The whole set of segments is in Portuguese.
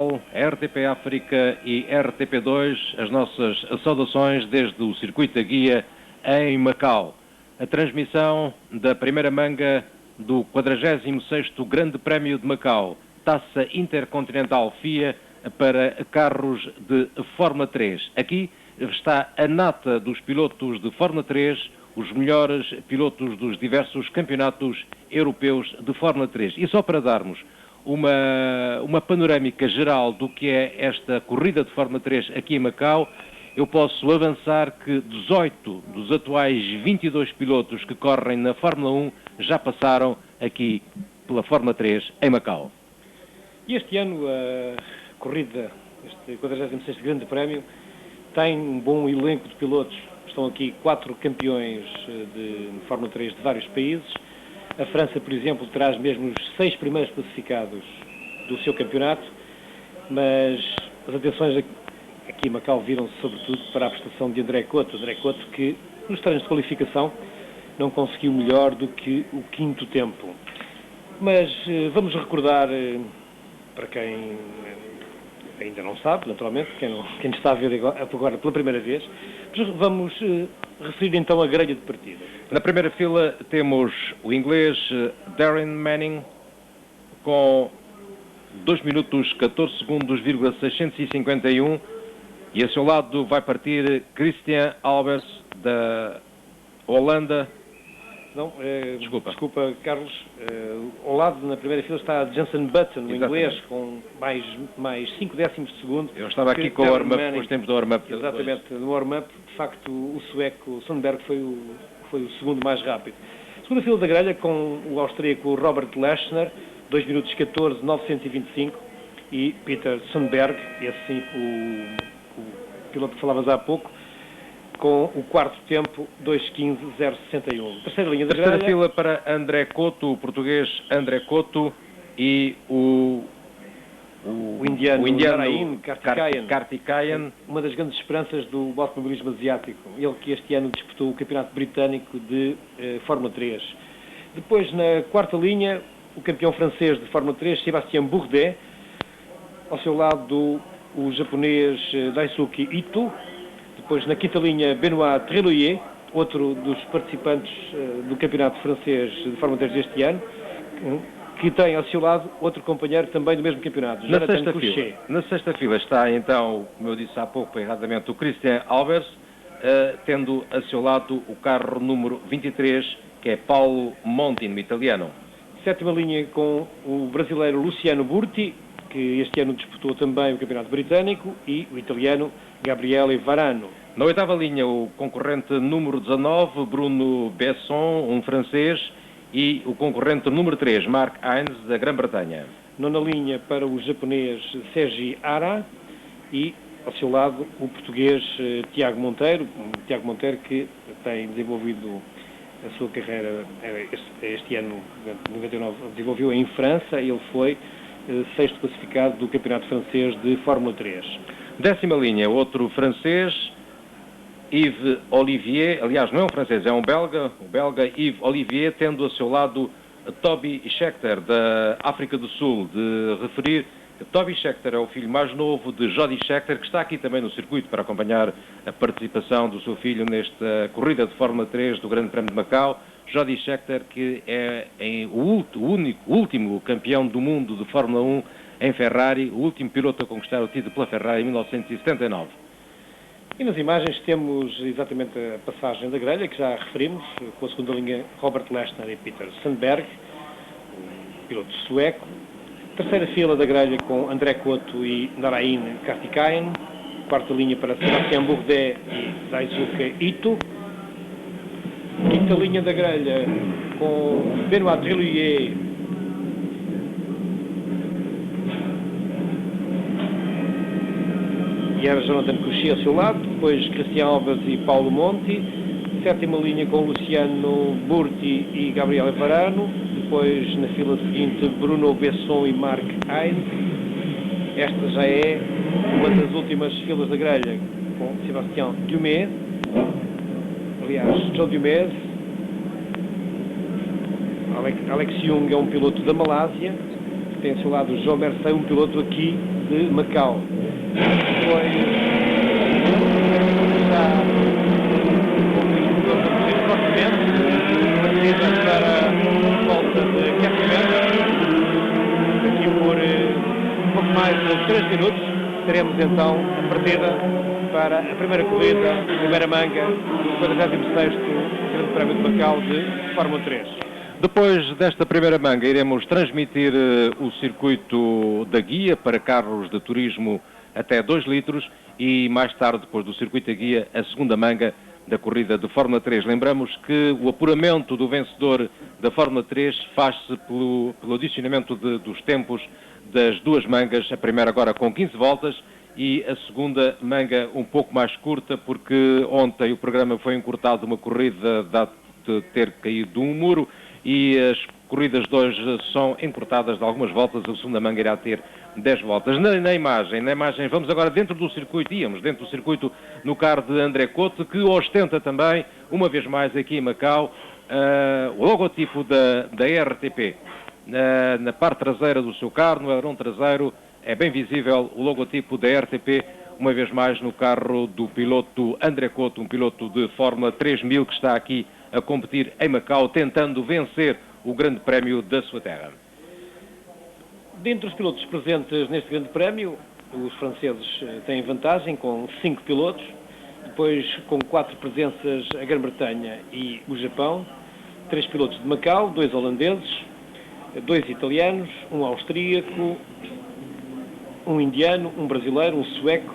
RTP África e RTP2, as nossas saudações desde o Circuito da Guia em Macau. A transmissão da primeira manga do 46º Grande Prémio de Macau, Taça Intercontinental FIA para carros de Fórmula 3. Aqui está a nata dos pilotos de Fórmula 3, os melhores pilotos dos diversos campeonatos europeus de Fórmula 3. E só para darmos uma panorâmica geral do que é esta corrida de Fórmula 3 aqui em Macau, eu posso avançar que 18 dos atuais 22 pilotos que correm na Fórmula 1 já passaram aqui pela Fórmula 3 em Macau. E este ano a corrida, este 46º Grande Prémio, tem um bom elenco de pilotos. Estão aqui 4 campeões de Fórmula 3 de vários países. A França, por exemplo, traz mesmo os 6 primeiros classificados do seu campeonato, mas as atenções aqui em Macau viram-se sobretudo para a prestação de André Coto. André Coto que nos treinos de qualificação não conseguiu melhor do que o 5º tempo. Mas vamos recordar, para quem ainda não sabe, naturalmente, quem está a ver agora pela primeira vez, vamos referir então a grelha de partida. Na primeira fila temos o inglês Darren Manning com 2 minutos 14 segundos, 651, e a seu lado vai partir Christian Albers da Holanda. Não, desculpa, Carlos. Ao lado, na primeira fila, está Jenson Button, o inglês, com mais 5 décimos de segundo. Eu estava aqui com o warm-up, depois temos do warm-up. Exatamente, no warm-up, de facto, o sueco Sundberg foi o segundo mais rápido. Segunda fila da grelha, com o austríaco Robert Lechner, 2 minutos 14, 925, e Peter Sundberg, esse sim, o piloto que falavas há pouco, com o 4º tempo, 2:15.061. Terceira linha da grelha. Terceira fila para André Coto, o português André Coto, e o indiano Narain Karthikeyan, uma das grandes esperanças do automobilismo asiático. Ele que este ano disputou o Campeonato Britânico de Fórmula 3. Depois, na quarta linha, o campeão francês de Fórmula 3, Sébastien Bourdais. Ao seu lado, o japonês Daisuke Ito. Depois, na quinta linha, Benoît Treloyer, outro dos participantes do Campeonato Francês de Fórmula 3 deste ano, que tem ao seu lado outro companheiro também do mesmo campeonato, Jonathan Couchet. Na sexta fila está, então, como eu disse há pouco, erradamente, o Christian Albers, tendo a seu lado o carro número 23, que é Paulo Monti, no italiano. Sétima linha com o brasileiro Luciano Burti, que este ano disputou também o Campeonato Britânico, e o italiano Gabriele Varano. Na oitava linha, o concorrente número 19, Bruno Besson, um francês, e o concorrente número 3, Mark Hines, da Grã-Bretanha. Nona linha para o japonês Seiji Hara e, ao seu lado, o português Tiago Monteiro que tem desenvolvido a sua carreira este ano, 99, desenvolveu em França. Ele foi 6º classificado do Campeonato Francês de Fórmula 3. Décima linha, outro francês, Yves Olivier, aliás não é um francês, é um belga, o belga Yves Olivier, tendo a seu lado Toby Scheckter, da África do Sul. De referir, Toby Scheckter é o filho mais novo de Jody Scheckter, que está aqui também no circuito para acompanhar a participação do seu filho nesta corrida de Fórmula 3 do Grande Prémio de Macau. Jody Scheckter, que é o último campeão do mundo de Fórmula 1 em Ferrari, o último piloto a conquistar o título pela Ferrari em 1979. E nas imagens temos exatamente a passagem da grelha, que já referimos, com a segunda linha Robert Lechner e Peter Sundberg, um piloto sueco. Terceira fila da grelha com André Coto e Narain Karthikeyan. Quarta linha para Sébastien Bourdais e Daisuke Ito. Quinta linha da grelha com Benoît Treloyer e era Jonathan Couchet ao seu lado. Depois Christian Albers e Paulo Monti. Sétima linha com Luciano Burti e Gabriele Varano. Depois, na fila seguinte, Bruno Besson e Mark Hines. Esta já é uma das últimas filas da grelha, com Sébastien Dumais. Aliás, Joe Dumais. Alex Young é um piloto da Malásia. Tem ao seu lado o João Mercedes, um piloto aqui de Macau. Foi já partida para volta de aquecimento. Aqui por um pouco mais de 3 minutos teremos então a partida para a primeira corrida, a primeira manga do 46º Grande Prémio de Macau de Fórmula 3. Depois desta primeira manga iremos transmitir o circuito da guia para carros de turismo até 2 litros e mais tarde, depois do circuito da guia, a segunda manga da corrida de Fórmula 3. Lembramos que o apuramento do vencedor da Fórmula 3 faz-se pelo adicionamento dos tempos das 2 mangas, a primeira agora com 15 voltas e a segunda manga um pouco mais curta, porque ontem o programa foi encurtado de uma corrida dado de ter caído de um muro e as corridas de hoje são encurtadas de algumas voltas, a segunda manga irá ter 10 voltas. Na imagem, vamos agora dentro do circuito, íamos dentro do circuito no carro de André Couto, que ostenta também, uma vez mais aqui em Macau, o logotipo da RTP. Na parte traseira do seu carro, no alerão traseiro, é bem visível o logotipo da RTP, uma vez mais no carro do piloto André Couto, um piloto de Fórmula 3000 que está aqui a competir em Macau, tentando vencer o Grande Prémio da sua terra. Dentre os pilotos presentes neste Grande Prémio, os franceses têm vantagem com 5 pilotos, depois com 4 presenças a Grã-Bretanha e o Japão, 3 pilotos de Macau, 2 holandeses, 2 italianos, 1 austríaco, 1 indiano, 1 brasileiro, 1 sueco,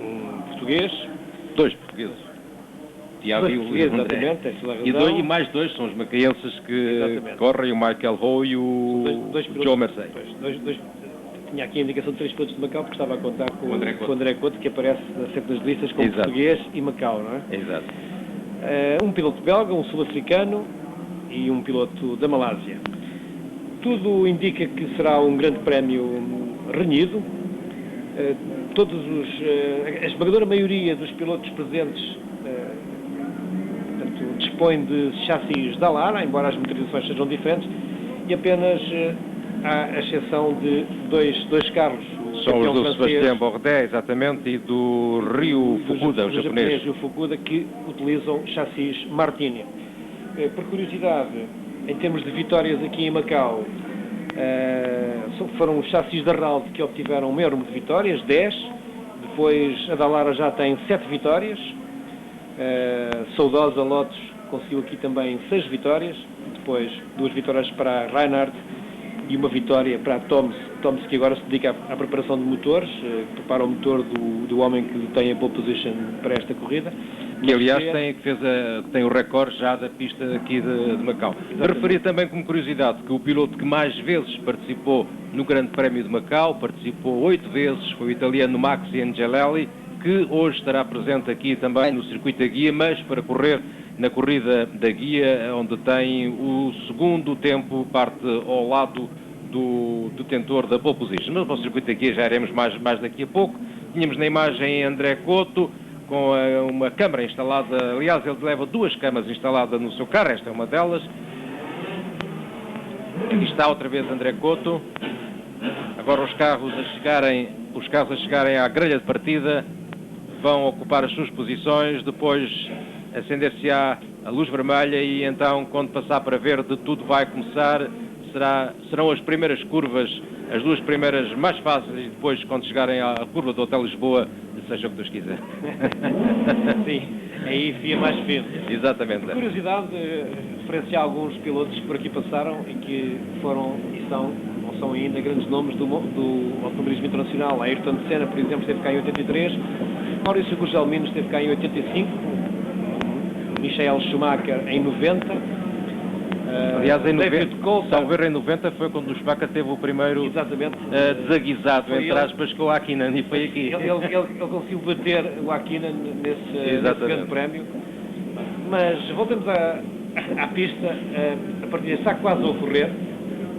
1 português. 2 portugueses. Tiago e o André. Exatamente, essa é a razão. E mais 2 são os macaenses que correm, o Michael Rowe e o Joe Mercedes. Tinha aqui a indicação de 3 pilotos de Macau, porque estava a contar com o André Couto, que aparece sempre nas listas como português e Macau, não é? Exato. Um piloto belga, um sul-africano e um piloto da Malásia. Tudo indica que será um grande prémio renhido. A esmagadora maioria dos pilotos presentes dispõe de chassis da Lara, embora as motorizações sejam diferentes, e apenas há a exceção de dois carros. São os do Sebastião Bourdais, exatamente, e do Ryu Fukuda, o japonês. E o Fukuda, que utilizam chassis Martini. Por curiosidade, em termos de vitórias aqui em Macau, foram os chassis da RALD que obtiveram o maior número de vitórias, 10. Depois a da Lara já tem 7 vitórias. Saudosa Lotus conseguiu aqui também 6 vitórias. Depois 2 vitórias para a Reinhardt e uma vitória para a Toms, que agora se dedica à preparação de motores, prepara o motor do homem que tem a pole position para esta corrida. Que aliás tem o recorde já da pista aqui de Macau. Referia também como curiosidade que o piloto que mais vezes participou no Grande Prémio de Macau, participou 8 vezes, foi o italiano Maxi Angelelli, que hoje estará presente aqui também no circuito da guia, mas para correr na corrida da guia, onde tem o segundo tempo, parte ao lado do detentor da pole position. Mas para o circuito da guia já iremos mais daqui a pouco. Tínhamos na imagem André Couto, com uma câmara instalada, aliás ele leva 2 câmaras instaladas no seu carro, esta é uma delas. Aqui está outra vez André Couto. Agora os carros a chegarem à grelha de partida vão ocupar as suas posições, depois acender-se-á a luz vermelha e então quando passar para verde tudo vai começar, serão as primeiras curvas, as 2 primeiras mais fáceis e depois quando chegarem à curva do Hotel Lisboa, seja o que Deus quiser. Sim, aí fia mais fino. Exatamente. Por curiosidade, referenciar alguns pilotos que por aqui passaram e que foram e são ainda grandes nomes do automobilismo internacional. Ayrton Senna, por exemplo, esteve cá em 83, Maurício Gugelmino esteve cá em 85, Michael Schumacher em 90. Aliás, em 90 foi quando o Schumacher teve o primeiro desaguisado, entre aspas, com o Hakkinen, e foi aqui. Ele conseguiu bater o Hakkinen nesse grande prémio. Mas voltemos à pista, a partida está quase a ocorrer.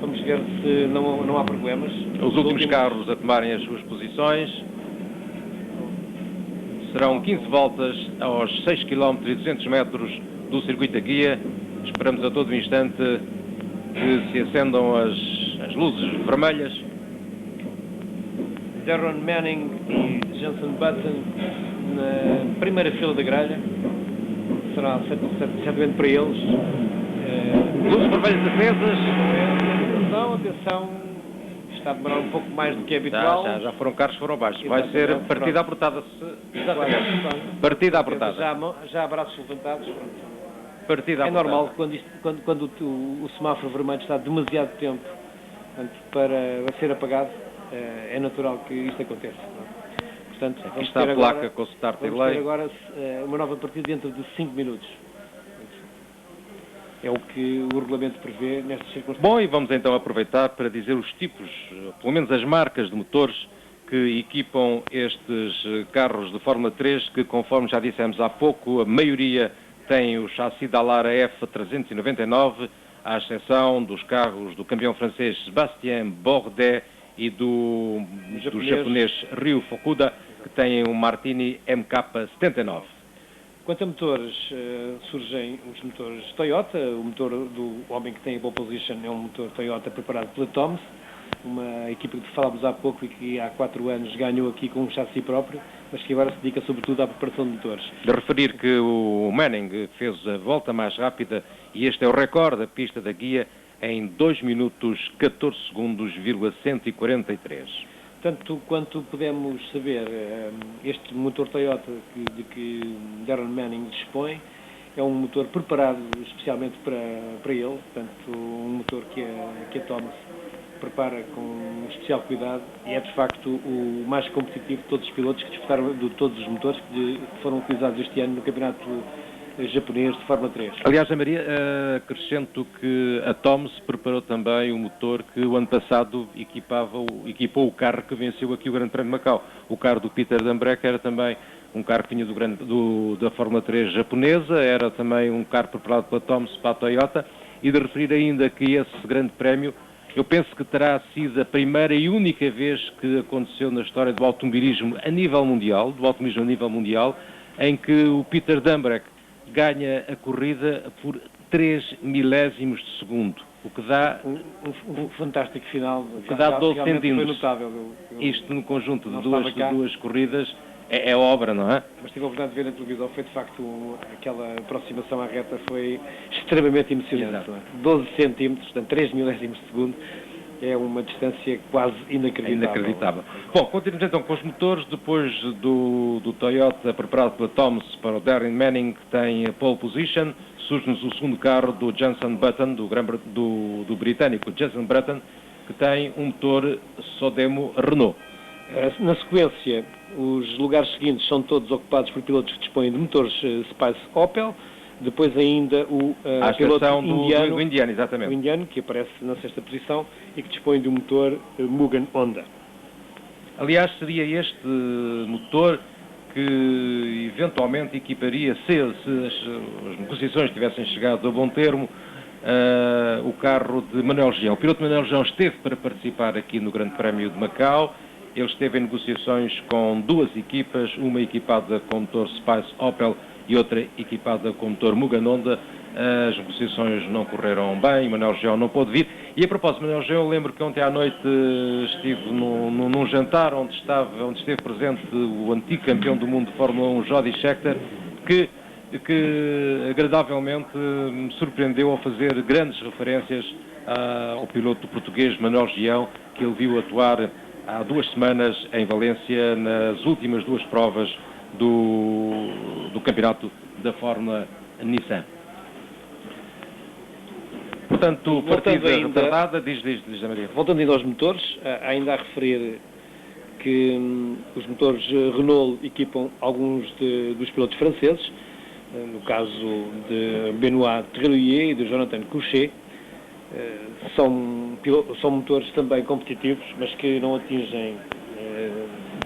Vamos ver se não há problemas. Os últimos carros a tomarem as suas posições. Serão 15 voltas aos 6 km e 200 metros do circuito da guia. Esperamos a todo instante que se acendam as luzes vermelhas. Darren Manning e Jenson Button na primeira fila da grelha. Será certamente para eles. Luzes vermelhas acesas. Atenção, está a demorar um pouco mais do que é habitual. Já foram carros, foram baixos. Exatamente. Vai ser partida apertada. Exatamente. Partida apertada. Já há braços levantados. Partida é apertada. normal quando o semáforo vermelho está demasiado tempo para ser apagado, é natural que isto aconteça. Portanto, aqui está a placa com o start delay. Vamos ter agora uma nova partida dentro de 5 minutos. É o que o regulamento prevê nestas circunstâncias. Bom, e vamos então aproveitar para dizer os tipos, pelo menos as marcas de motores que equipam estes carros de Fórmula 3, que, conforme já dissemos há pouco, a maioria tem o chassi da Lara F399, à exceção dos carros do campeão francês Sébastien Bourdais e do japonês Ryu Fukuda, que têm o Martini MK79. Quanto a motores, surgem os motores Toyota. O motor do homem que tem a pole position é um motor Toyota preparado pela Thomas, uma equipa que falámos há pouco e que há 4 anos ganhou aqui com um chassi próprio, mas que agora se dedica sobretudo à preparação de motores. De referir que o Manning fez a volta mais rápida, e este é o recorde da pista da guia, em 2 minutos 14 segundos, 143. Tanto quanto podemos saber, este motor Toyota de que Darren Manning dispõe é um motor preparado especialmente para ele, portanto um motor que a Thomas prepara com especial cuidado e é de facto o mais competitivo de todos os pilotos que disputaram, de todos os motores que foram utilizados este ano no campeonato japonês de Fórmula 3. Aliás, a Maria, acrescento que a Thomas preparou também o motor que o ano passado equipou o carro que venceu aqui o Grande Prémio de Macau. O carro do Peter Dambreck era também um carro que vinha da Fórmula 3 japonesa, era também um carro preparado pela Thomas para a Toyota, e de referir ainda que esse Grande Prémio, eu penso que terá sido a primeira e única vez que aconteceu na história do automobilismo a nível mundial, em que o Peter Dambreck ganha a corrida por 3 milésimos de segundo, o que dá um fantástico final, que dá 12 centímetros. Foi notável. Isto no conjunto de duas corridas é obra, não é? Mas tive a oportunidade de ver na televisão, foi de facto aquela aproximação à reta foi extremamente emocionante. 12 centímetros, portanto 3 milésimos de segundo, é uma distância quase inacreditável. Bom, continuamos então com os motores, depois do Toyota preparado pela Thomas para o Darren Manning, que tem a pole position, surge-nos o segundo carro do Jenson Button, do britânico Jenson Button, que tem um motor Sodemo Renault. Na sequência, os lugares seguintes são todos ocupados por pilotos que dispõem de motores Spice Opel. Depois ainda o piloto indiano, exatamente. O indiano, que aparece na 6ª posição e que dispõe de um motor Mugen Honda. Aliás, seria este motor que eventualmente equiparia, se as negociações tivessem chegado a bom termo, o carro de Manuel Gijão. O piloto Manuel Gijão esteve para participar aqui no Grande Prémio de Macau. Ele esteve em negociações com 2 equipas, uma equipada com motor Spice Opel e outra equipada com motor Mugen Honda. As negociações não correram bem, Manuel Gijão não pôde vir. E a propósito de Manuel Gijão, eu lembro que ontem à noite estive num jantar onde esteve presente o antigo campeão do mundo de Fórmula 1, Jody Scheckter, que agradavelmente me surpreendeu ao fazer grandes referências ao piloto português Manuel Gijão, que ele viu atuar há 2 semanas em Valência nas últimas 2 provas do campeonato da Fórmula Nissan. Portanto, partida retardada, diz a Maria. Voltando ainda aos motores, ainda a referir que os motores Renault equipam alguns dos pilotos franceses, no caso de Benoît Terrouillet e de Jonathan Couchet. São motores também competitivos, mas que não atingem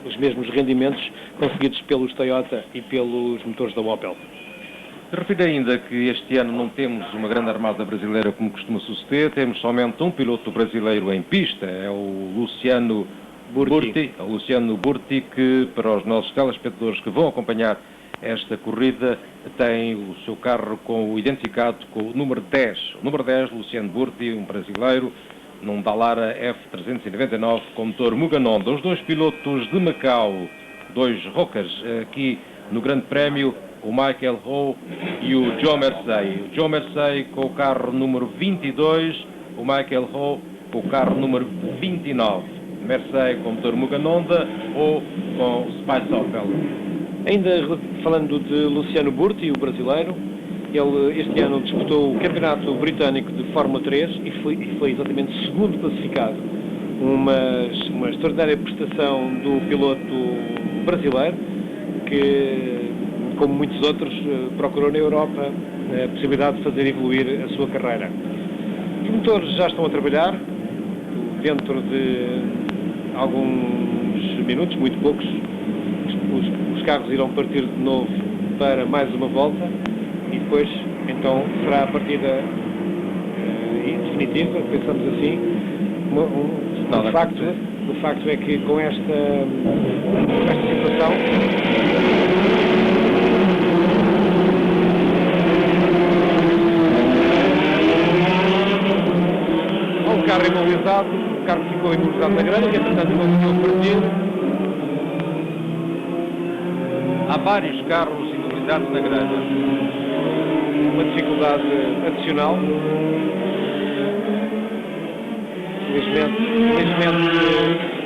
os mesmos rendimentos conseguidos pelos Toyota e pelos motores da Opel. Refiro ainda que este ano não temos uma grande armada brasileira como costuma suceder, temos somente um piloto brasileiro em pista, é o Luciano Burti, que para os nossos telespectadores que vão acompanhar esta corrida tem o seu carro identificado com o número 10. O número 10, Luciano Burti, um brasileiro, num Dallara F399 com motor Mugen Honda. Os dois pilotos de Macau, dois rockers aqui no Grande Prémio, o Michael Ho e o Joe Mersey. O Joe Mersey com o carro número 22, o Michael Ho com o carro número 29. Mersey com motor Mugen Honda ou com o Spice Opel. Ainda falando de Luciano Burti, o brasileiro, ele este ano disputou o Campeonato Britânico de Fórmula 3 e foi exatamente segundo classificado. Uma extraordinária prestação do piloto brasileiro que, como muitos outros, procurou na Europa a possibilidade de fazer evoluir a sua carreira. Os motores já estão a trabalhar, dentro de alguns minutos, muito poucos, os carros irão partir de novo para mais uma volta e depois, então, será a partida definitiva, pensamos assim. O facto é que com esta situação há um carro imobilizado, o carro ficou imobilizado na grelha, que entretanto não conseguiu partir. Há vários carros imobilizados na grelha. Uma dificuldade adicional. Felizmente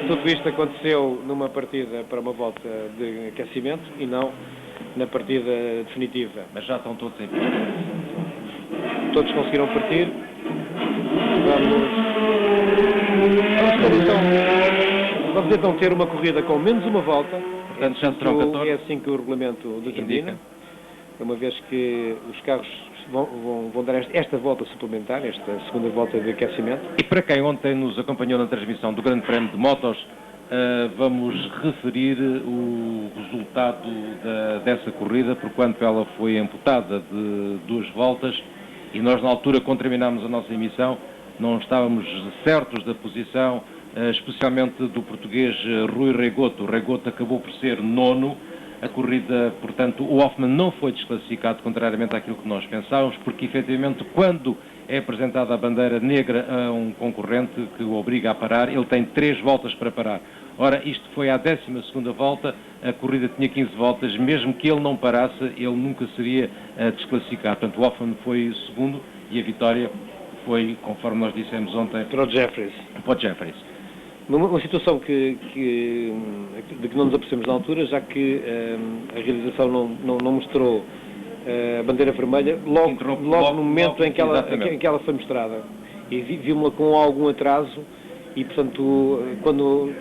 tudo isto aconteceu numa partida para uma volta de aquecimento e não na partida definitiva. Mas já estão todos em pé. Todos conseguiram partir. Vamos então ter uma corrida com menos uma volta. Portanto, já serão 14. É assim que o regulamento determina. Uma vez que os carros vão dar esta volta suplementar, esta segunda volta de aquecimento. E para quem ontem nos acompanhou na transmissão do Grande Prémio de Motos, vamos referir o resultado dessa corrida, porquanto ela foi amputada de 2 voltas e nós na altura, quando terminámos a nossa emissão, não estávamos certos da posição, especialmente do português Rui Regoto. O Regoto acabou por ser 9º. A corrida, portanto, o Hoffmann não foi desclassificado, contrariamente àquilo que nós pensávamos, porque efetivamente quando é apresentada a bandeira negra a um concorrente que o obriga a parar, ele tem 3 voltas para parar. Ora, isto foi à 12ª volta, a corrida tinha 15 voltas, mesmo que ele não parasse, ele nunca seria desclassificado. Portanto, o Hoffmann foi segundo e a vitória foi, conforme nós dissemos ontem, para o Jeffries. Para o Jeffries. Uma situação de que não nos apercebemos na altura, já que a realização não mostrou a bandeira vermelha logo no momento em que ela foi mostrada. E vimos-la com algum atraso e, portanto, quando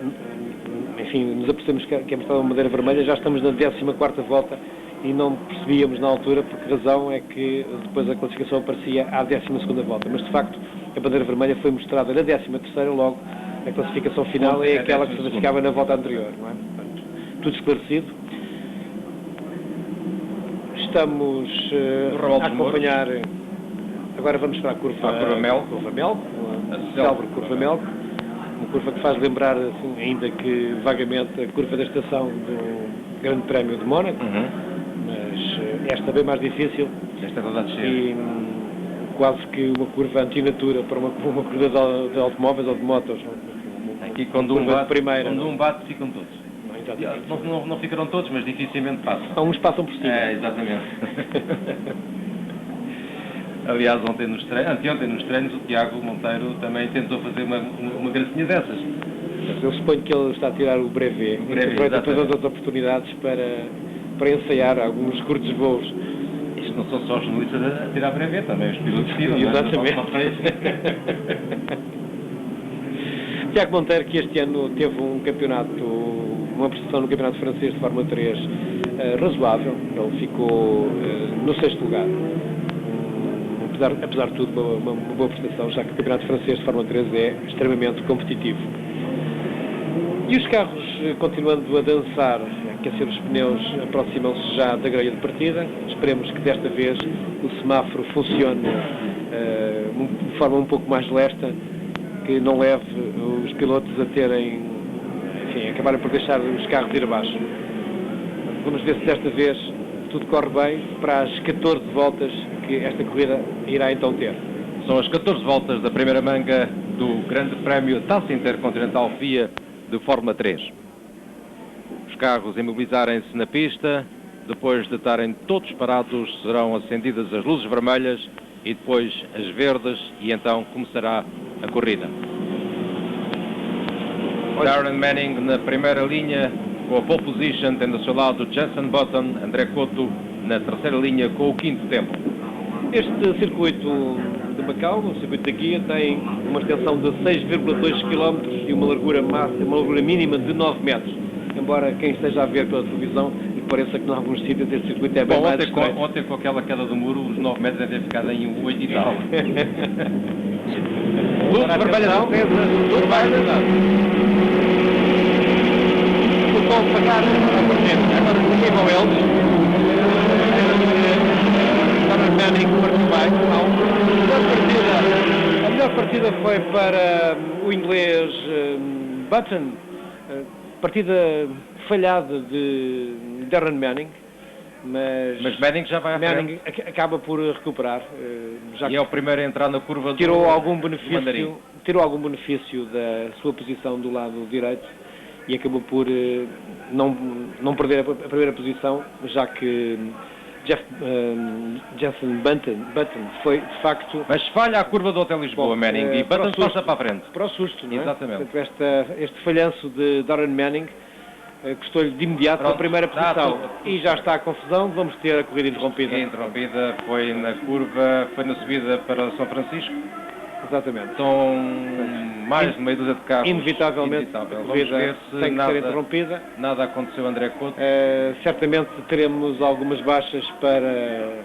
nos apercebemos que é mostrada uma bandeira vermelha, já estamos na 14ª volta e não percebíamos na altura por que razão é que depois a classificação aparecia à 12ª volta. Mas, de facto, a bandeira vermelha foi mostrada na 13ª logo. A classificação final é aquela que se verificava na volta anterior, não é? Portanto, tudo esclarecido. Estamos a acompanhar. Agora vamos para a curva Melco, a célebre curva Melco, uma curva que faz lembrar, assim, ainda que vagamente, a curva da estação do Grande Prémio de Mónaco, mas esta é bem mais difícil. Esta é a descer. E quase que uma curva antinatura para uma corrida de automóveis ou de motos. Aqui quando um bate ficam todos. Não ficaram todos, mas dificilmente passam. Uns passam por cima. Exatamente. Aliás, anteontem nos treinos, o Tiago Monteiro também tentou fazer uma gracinha dessas. Eu suponho que ele está a tirar o brevet. Aproveita todas as oportunidades para ensaiar alguns curtos voos. Isto não são só os juízes a tirar brevet, também os pilotos tiram. Exatamente. Tiago Monteiro, que este ano teve uma prestação no Campeonato Francês de Fórmula 3 razoável. Ele ficou no 6º lugar. Apesar de tudo, uma boa prestação, já que o Campeonato Francês de Fórmula 3 é extremamente competitivo. E os carros, continuando a dançar, a aquecer os pneus, aproximam-se já da grelha de partida. Esperemos que desta vez o semáforo funcione de forma um pouco mais lesta, que não leve os pilotos a acabarem por deixar os carros ir abaixo. Vamos ver se desta vez tudo corre bem para as 14 voltas que esta corrida irá então ter. São as 14 voltas da primeira manga do Grande Prémio Taça Intercontinental FIA de Fórmula 3. Os carros imobilizarem-se na pista, depois de estarem todos parados, serão acendidas as luzes vermelhas e depois as verdes, e então começará a corrida. Darren Manning na primeira linha, com a pole position, tendo ao seu lado Jenson Button, André Cotto na terceira linha com o quinto tempo. Este circuito de Macau, o circuito da guia, tem uma extensão de 6,2 km e uma largura mínima de 9 metros. Embora quem esteja a ver pela televisão lhe pareça que em alguns sítios este circuito é bem mais estreito. Ontem com aquela queda do muro, os 9 metros devem ter ficado em 8 e tal. Luz vermelha acesa, luz vermelha. Estou a pagar a partida. Agora aqui vão eles. Darren Manning a melhor partida foi para o inglês Button. Partida falhada de Darren Manning, mas Manning já vai à Manning acaba por recuperar. É o primeiro a entrar na curva. Tirou algum benefício da sua posição do lado direito e acabou por não perder a primeira posição, já que Jenson Button foi de facto... Mas falha a curva do Hotel Lisboa, Manning, e Button passa para a frente. Para o susto, não é? Exatamente. Portanto, este falhanço de Darren Manning custou-lhe de imediato a primeira posição. E já está a confusão, vamos ter a corrida interrompida. A interrompida foi na curva, foi na subida para São Francisco. Exatamente. São mais de meia dúzia de carros. Inevitavelmente, a corrida tem que ser interrompida. Nada aconteceu, André Cotto. Certamente teremos algumas baixas para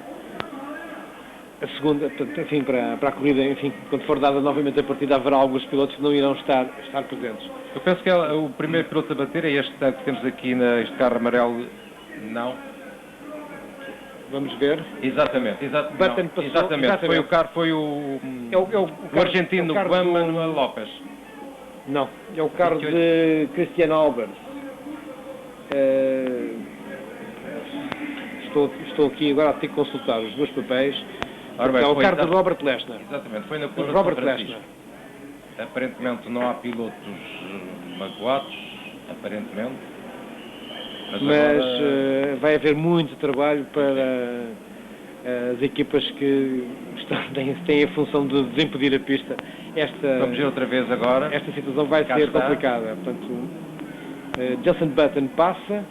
a segunda, enfim, para a corrida, enfim, quando for dada novamente a partida, haverá alguns pilotos que não irão estar presentes. Eu penso que o primeiro piloto a bater é este que temos aqui neste carro amarelo. Não. Vamos ver. Exatamente. Button passou. Exatamente. Foi o carro, foi o argentino Juan Manuel López. Não, é o carro de Christian Albers. Estou aqui agora a ter que consultar os meus papéis. É o carro de Robert Leshner. Exatamente, foi na curva de Robert Leshner. Aparentemente não há pilotos magoados, aparentemente. Mas vai haver muito trabalho para as equipas que têm a função de desimpedir a pista. Vamos ver outra vez agora. Esta situação vai ser complicada. Portanto, Jenson Button passa.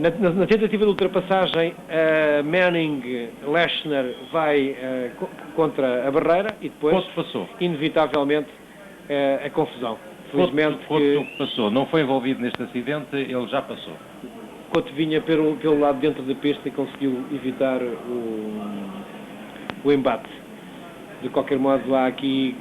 Na tentativa de ultrapassagem, Manning Leshner vai contra a barreira e depois, inevitavelmente, a confusão. Felizmente Cotto passou, não foi envolvido neste acidente, ele já passou. Cotto vinha pelo lado dentro da pista e conseguiu evitar o embate. De qualquer modo, há aqui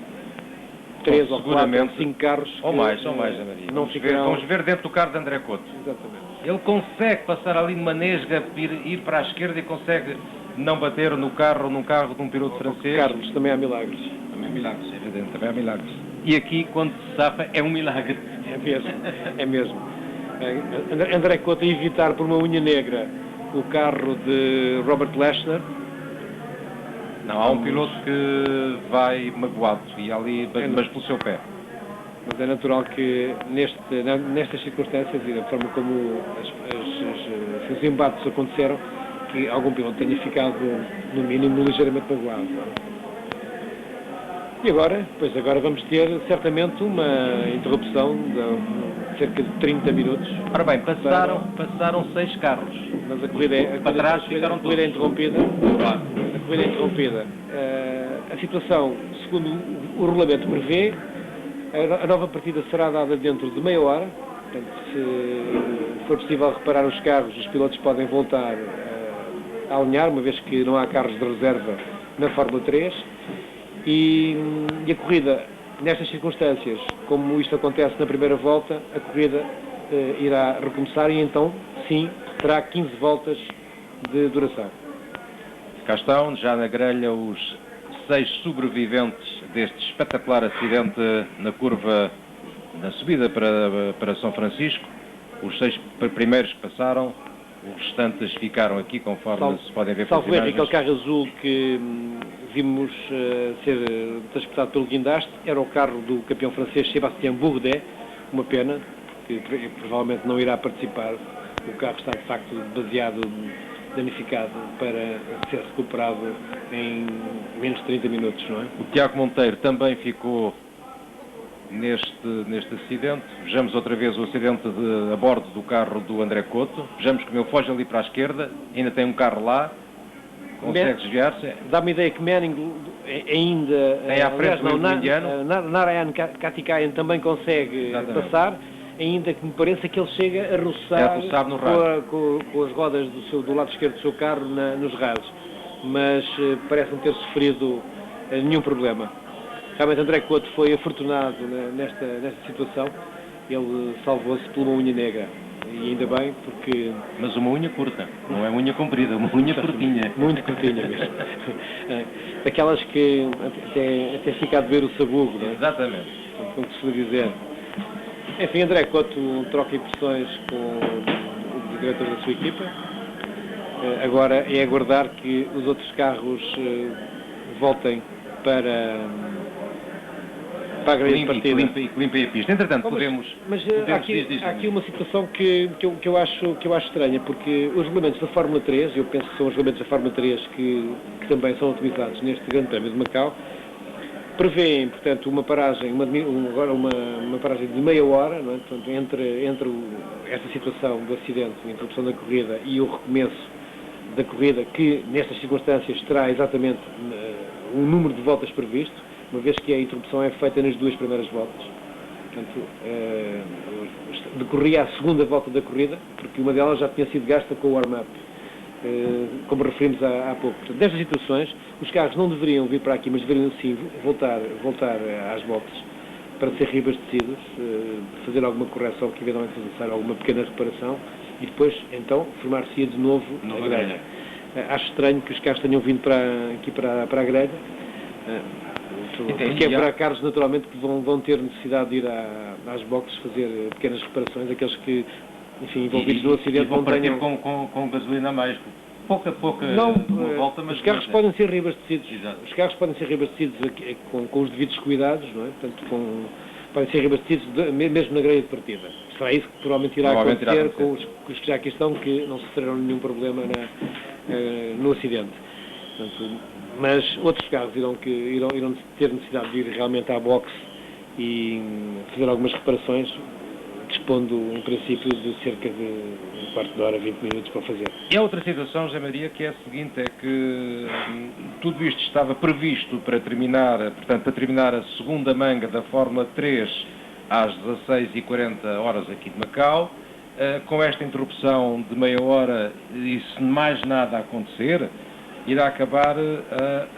3 ou 4 ou 5 carros. Ou mais, Maria. Vamos ver dentro do carro de André Cotto. Exatamente. Ele consegue passar ali numa nesga, ir para a esquerda e consegue não bater num carro de um piloto francês. Carlos, também há milagres. Também há milagres, é evidente, também há milagres. E aqui, quando se safa, é um milagre. É mesmo. André Cotto a evitar por uma unha negra o carro de Robert Leshner. Não, há um piloto que vai magoado e ali, mas pelo seu pé. Mas é natural que nestas circunstâncias e da forma como os embates aconteceram, que algum piloto tenha ficado, no mínimo, ligeiramente magoado. E agora vamos ter certamente uma interrupção de cerca de 30 minutos. Ora bem, passaram 6 carros. Mas a corrida é interrompida. Claro. A corrida é interrompida. A situação, segundo o regulamento prevê, a nova partida será dada dentro de meia hora. Portanto, se for possível reparar os carros, os pilotos podem voltar a alinhar, uma vez que não há carros de reserva na Fórmula 3. E a corrida, nestas circunstâncias, como isto acontece na primeira volta, a corrida irá recomeçar e então, sim, terá 15 voltas de duração. Cá estão, já na grelha, os 6 sobreviventes deste espetacular acidente na curva, na subida para São Francisco. Os 6 primeiros que passaram, os restantes ficaram aqui, conforme se podem ver pelas imagens. Salvo aquele carro azul que vimos ser transportado pelo guindaste. Era o carro do campeão francês Sébastien Bourdais, uma pena, que provavelmente não irá participar. O carro está de facto baseado, danificado, para ser recuperado em menos de 30 minutos, não é? O Tiago Monteiro também ficou neste acidente. Vejamos outra vez o acidente a bordo do carro do André Couto. Vejamos como ele foge ali para a esquerda, ainda tem um carro lá, consegue desviar-se. Dá-me a ideia que Manning ainda... Tem à frente do indiano. Narayan Karthikeyan também consegue passar, ainda que me pareça que ele chega a roçar no com as rodas do lado esquerdo do seu carro nos raios. Mas parece não ter sofrido nenhum problema. Realmente André Couto foi afortunado nesta situação. Ele salvou-se por uma unha negra. E ainda bem, porque... Mas uma unha curta, não é unha comprida, uma unha curtinha. Muito curtinha mesmo. Daquelas que até fica a ver o sabugo, não é? Exatamente. Como se for dizer. Enfim, André Couto troca impressões com o diretor da sua equipa. Agora é aguardar que os outros carros voltem para a grelha de partida. Que limpem a pista. Entretanto, Mas há aqui uma situação que eu acho estranha, porque os regulamentos da Fórmula 3, eu penso que são os regulamentos da Fórmula 3 que também são utilizados neste Grande Prémio de Macau, prevêem, portanto, uma paragem, uma paragem de meia hora, não é? Portanto, entre esta situação do acidente, a interrupção da corrida e o recomeço da corrida, que nestas circunstâncias terá exatamente o número de voltas previsto, uma vez que a interrupção é feita nas duas primeiras voltas. Portanto, decorria a segunda volta da corrida, porque uma delas já tinha sido gasta com o warm-up, como referimos há pouco. Portanto, nestas situações, os carros não deveriam vir para aqui, mas deveriam sim voltar às voltas para ser reabastecidos, fazer alguma correção, que eventualmente fosse necessário alguma pequena reparação, e depois, então, formar-se-ia de novo a grelha. Acho estranho que os carros tenham vindo aqui para a grelha, porque é para carros, naturalmente, que vão ter necessidade de ir às boxes fazer pequenas reparações, aqueles que, enfim, envolvidos no acidente vão partir com gasolina a mais. Pouca volta, mas... Os carros podem ser reabastecidos. Exato. Os carros podem ser reabastecidos com os devidos cuidados, não é? Portanto, podem ser reabastecidos mesmo na grelha de partida. Será isso que provavelmente irá acontecer com os que já aqui estão, que não sofreram nenhum problema no acidente. Portanto, mas outros carros irão ter necessidade de ir realmente à boxe e fazer algumas reparações, dispondo um princípio de cerca de um quarto de hora, 20 minutos para fazer. E há outra situação, José Maria, que é a seguinte, é que tudo isto estava previsto para terminar a segunda manga da Fórmula 3 às 16h40 aqui de Macau. Com esta interrupção de meia hora, e se mais nada acontecer, irá acabar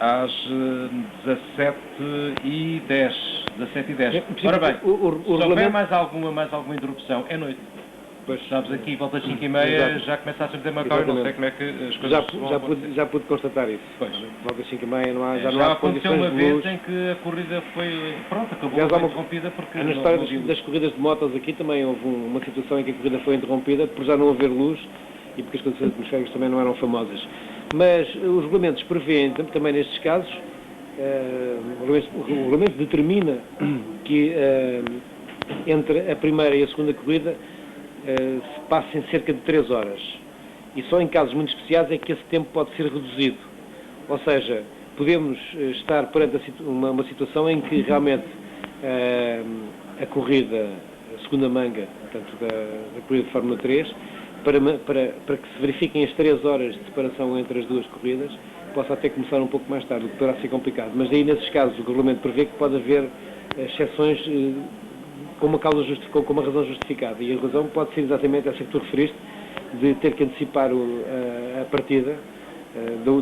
às 17h10. Ora bem, se houver mais alguma interrupção, é noite. Pois, sabes, aqui, volta às 5h30, já começa a ser de Macau e não sei como é que as coisas já pude constatar isso. Pois. Volta às 5h30, já não há aconteceu condições uma de vez luz. em que a corrida acabou, foi interrompida porque... Na história das corridas de motos aqui também houve uma situação em que a corrida foi interrompida por já não haver luz e porque as condições atmosféricas também não eram famosas. Mas os regulamentos prevêem também nestes casos, o regulamento determina que entre a primeira e a segunda corrida se passem cerca de 3 horas. E só em casos muito especiais é que esse tempo pode ser reduzido. Ou seja, podemos estar perante uma situação em que realmente a corrida, a segunda manga, portanto, da corrida de Fórmula 3, para que se verifiquem as 3 horas de separação entre as duas corridas, possa até começar um pouco mais tarde, o que poderá ser complicado. Mas aí, nesses casos, o regulamento prevê que pode haver exceções com uma razão justificada. E a razão pode ser exatamente essa que tu referiste, de ter que antecipar a partida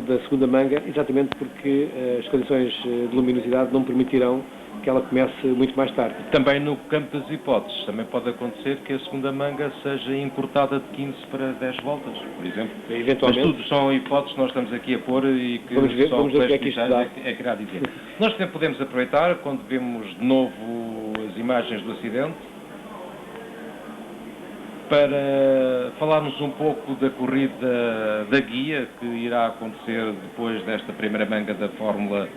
da segunda manga, exatamente porque as condições de luminosidade não permitirão que ela comece muito mais tarde. Também no campo das hipóteses, também pode acontecer que a segunda manga seja encurtada de 15 para 10 voltas, por exemplo. Eventualmente. Mas tudo são hipóteses que nós estamos aqui a pôr e que vamos ver o que é que isto dá. É que irá dizer. Nós também podemos aproveitar, quando vemos de novo as imagens do acidente, para falarmos um pouco da corrida da guia que irá acontecer depois desta primeira manga da Fórmula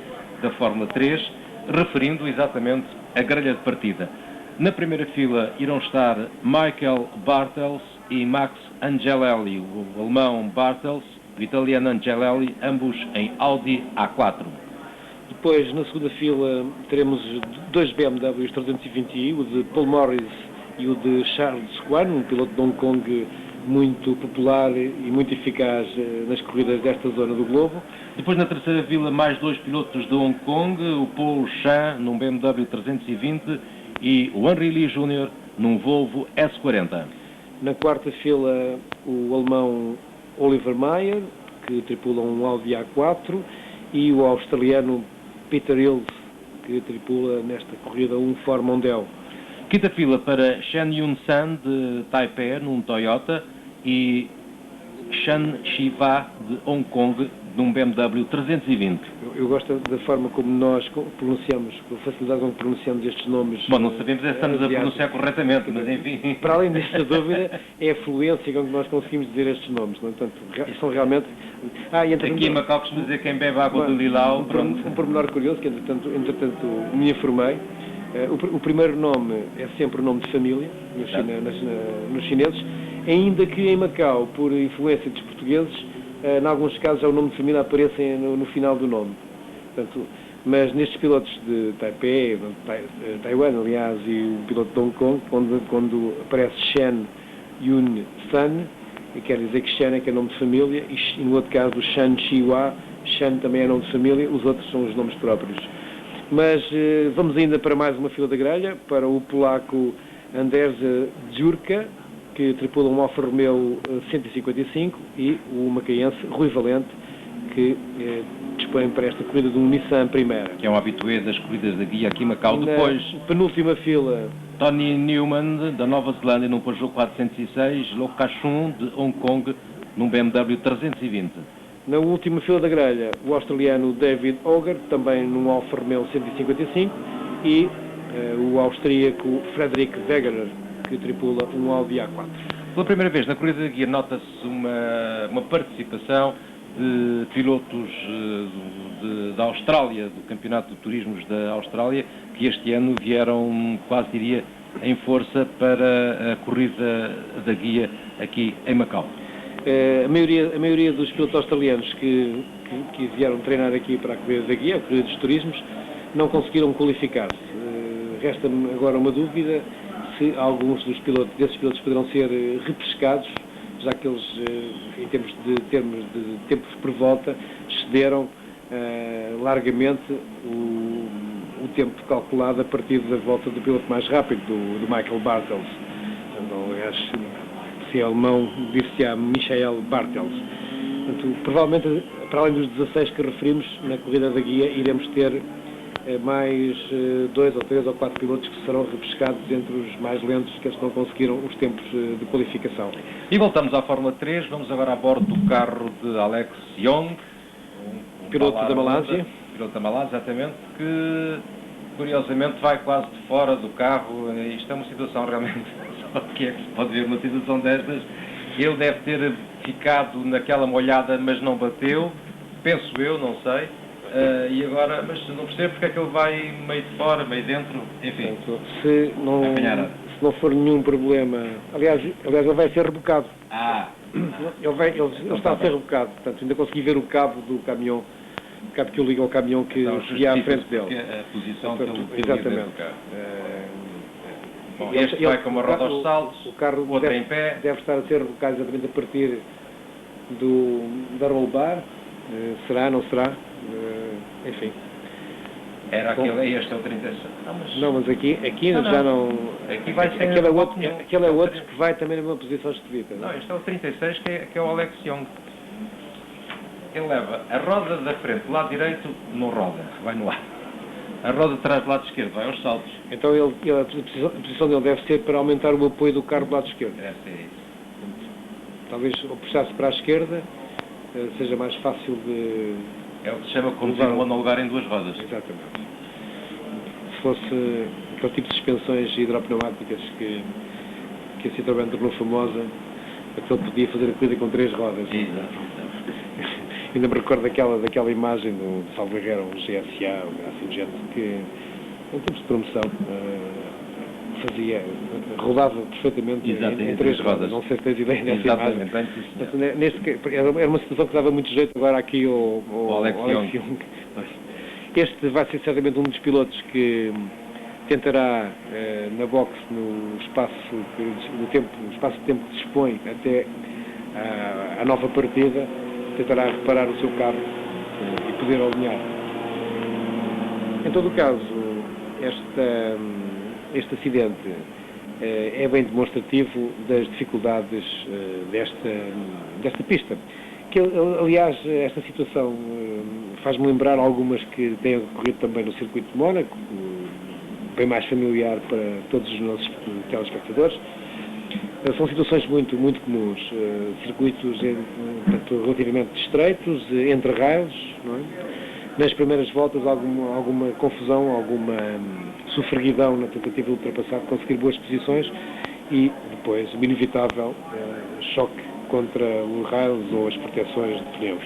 3, referindo exatamente a grelha de partida. Na primeira fila irão estar Michael Bartels e Max Angelelli, o alemão Bartels, o italiano Angelelli, ambos em Audi A4. Depois, na segunda fila, teremos dois BMWs 320i, o de Paul Morris e o de Charles Wan, um piloto de Hong Kong muito popular e muito eficaz nas corridas desta zona do globo. Depois, na terceira fila, mais dois pilotos de Hong Kong, o Paul Chan num BMW 320 e o Henry Lee Jr. num Volvo S40. Na quarta fila, o alemão Oliver Meyer, que tripula um Audi A4, e o australiano Peter Hills, que tripula nesta corrida um Ford Mondeo. Quinta fila para Shen Yun-san de Taipei num Toyota e Shan Shiva de Hong Kong num BMW 320. Eu gosto da forma como nós pronunciamos, com a facilidade com que pronunciamos estes nomes. Bom, não sabemos se estamos a pronunciar corretamente, mas enfim. Para além desta dúvida, é a fluência com que nós conseguimos dizer estes nomes. No entanto, são realmente... Aqui em Macau costuma dizer quem bebe água do Lilau. Um pormenor curioso, que entretanto me informei. O primeiro nome é sempre o nome de família, nos chineses, ainda que em Macau, por influência dos portugueses, em alguns casos o nome de família aparece no final do nome. Portanto, mas nestes pilotos de Taipei, Taiwan, aliás, e o piloto de Hong Kong, quando aparece Shen Yun-san, quer dizer que Shen é que é nome de família, e no outro caso o Shan Shiwa, Shen também é nome de família, os outros são os nomes próprios. Mas vamos ainda para mais uma fila da grelha, para o polaco Anders Dziurka, que tripula um Alfa Romeo 155, e o macaense Rui Valente, que dispõe para esta corrida de um Nissan Primera. Que é um habitué das corridas da guia aqui em Macau. Depois, penúltima fila, Tony Newman, da Nova Zelândia, num Peugeot 406, Lo Cachon, de Hong Kong, num BMW 320. Na última fila da grelha, o australiano David Auger, também num Alfa Romeo 155, e o austríaco Frederick Wegener, que tripula um Audi A4. Pela primeira vez na corrida da guia nota-se uma participação de pilotos da Austrália, do Campeonato de Turismos da Austrália, que este ano vieram, quase diria, em força para a corrida da guia aqui em Macau. A maioria dos pilotos australianos que vieram treinar aqui para a corrida da guia, a corrida dos turismos, não conseguiram qualificar-se. Resta-me agora uma dúvida se alguns desses pilotos poderão ser repescados, já que eles, em termos de tempos por volta, excederam largamente o tempo calculado a partir da volta do piloto mais rápido, do Michael Bartels. Aliás, se é alemão, dir-se-á Michael Bartels. Portanto, provavelmente, para além dos 16 que referimos, na corrida da guia iremos ter mais 2 ou 3 ou 4 pilotos que serão repescados entre os mais lentos, que eles não conseguiram os tempos de qualificação. E voltamos à Fórmula 3, vamos agora a bordo do carro de Alex Young, piloto da Malásia. Piloto da Malásia, exatamente, que curiosamente vai quase de fora do carro. Isto é uma situação realmente, só que é que se pode ver uma situação destas. Ele deve ter ficado naquela molhada, mas não bateu, penso eu, não sei. E agora, mas não percebo porque é que ele vai meio de fora, meio dentro, enfim. Portanto, se não for nenhum problema, aliás ele vai ser rebocado. Ele está a ser rebocado, portanto ainda consegui ver o cabo do caminhão, o cabo que o liga ao caminhão que ia à frente dele. A posição que ele exatamente. Bom, este vai com uma roda aos saltos, o carro outro em pé. Deve estar a ser rebocado exatamente a partir da roll bar. Será, não será? Enfim. Era aquele, este é o 36. Não, mas aqui já não. Aqui vai ser. Aquele é outro que vai também numa posição esquisita. Não, este é o 36, que é o Alex Young. Ele leva a roda da frente, do lado direito, não roda, vai no ar. A roda de trás do lado esquerdo vai aos saltos. Então a posição dele deve ser para aumentar o apoio do carro do lado esquerdo. Deve ser isso. Talvez ao puxar-se para a esquerda seja mais fácil de... É o que se chama conduzir um lugar em duas rodas. Exatamente. Se fosse aquele tipo de suspensões hidropneumáticas que que a Citroën tornou famosa, é que ele podia fazer a corrida com 3 rodas. Exato. Ainda me recordo daquela imagem do salvo erro, um GSA, assim, gente que, em termos de promoção, rodava perfeitamente em 3 rodas. Não sei se tens ideia dessa imagem. Era uma situação que dava muito jeito agora aqui ao Alex Young. Este vai ser certamente um dos pilotos que tentará, na boxe, no espaço de tempo que dispõe até a nova partida, tentará reparar o seu carro e poder alinhar. Em todo o caso, este acidente é bem demonstrativo das dificuldades desta pista. Que, aliás, esta situação faz-me lembrar algumas que têm ocorrido também no circuito de Mónaco, bem mais familiar para todos os nossos telespectadores. São situações muito, muito comuns, circuitos portanto, relativamente estreitos, entre raios, não é? Nas primeiras voltas alguma confusão, alguma sofreguidão na tentativa de ultrapassar, de conseguir boas posições e depois o inevitável choque contra os raios ou as proteções de pneus.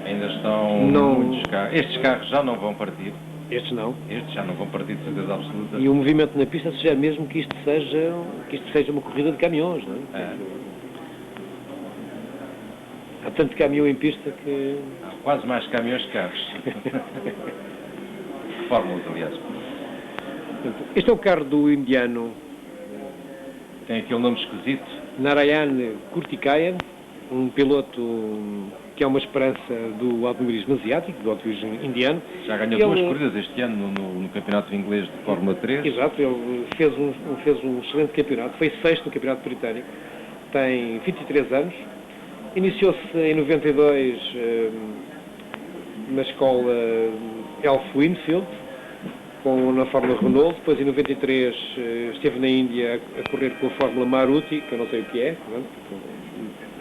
Ainda estão muitos carros. Estes carros já não vão partir. Estes não. Estes já não vão partir de certeza absoluta. E o movimento na pista sugere mesmo que isto seja uma corrida de caminhões, não é? Há tanto caminhão em pista que... Há quase mais caminhões que carros. Fórmulas, aliás. Este é o carro do indiano. Tem aquele nome esquisito. Narayan Karthikeyan, um piloto que é uma esperança do automobilismo asiático, do automobilismo indiano. Já ganhou duas corridas este ano no campeonato inglês de Fórmula 3. Exato, ele fez um excelente campeonato, foi sexto no campeonato britânico, tem 23 anos, iniciou-se em 92 na escola Elf Winfield, na Fórmula Renault, depois em 93 esteve na Índia a correr com a Fórmula Maruti, que eu não sei o que é,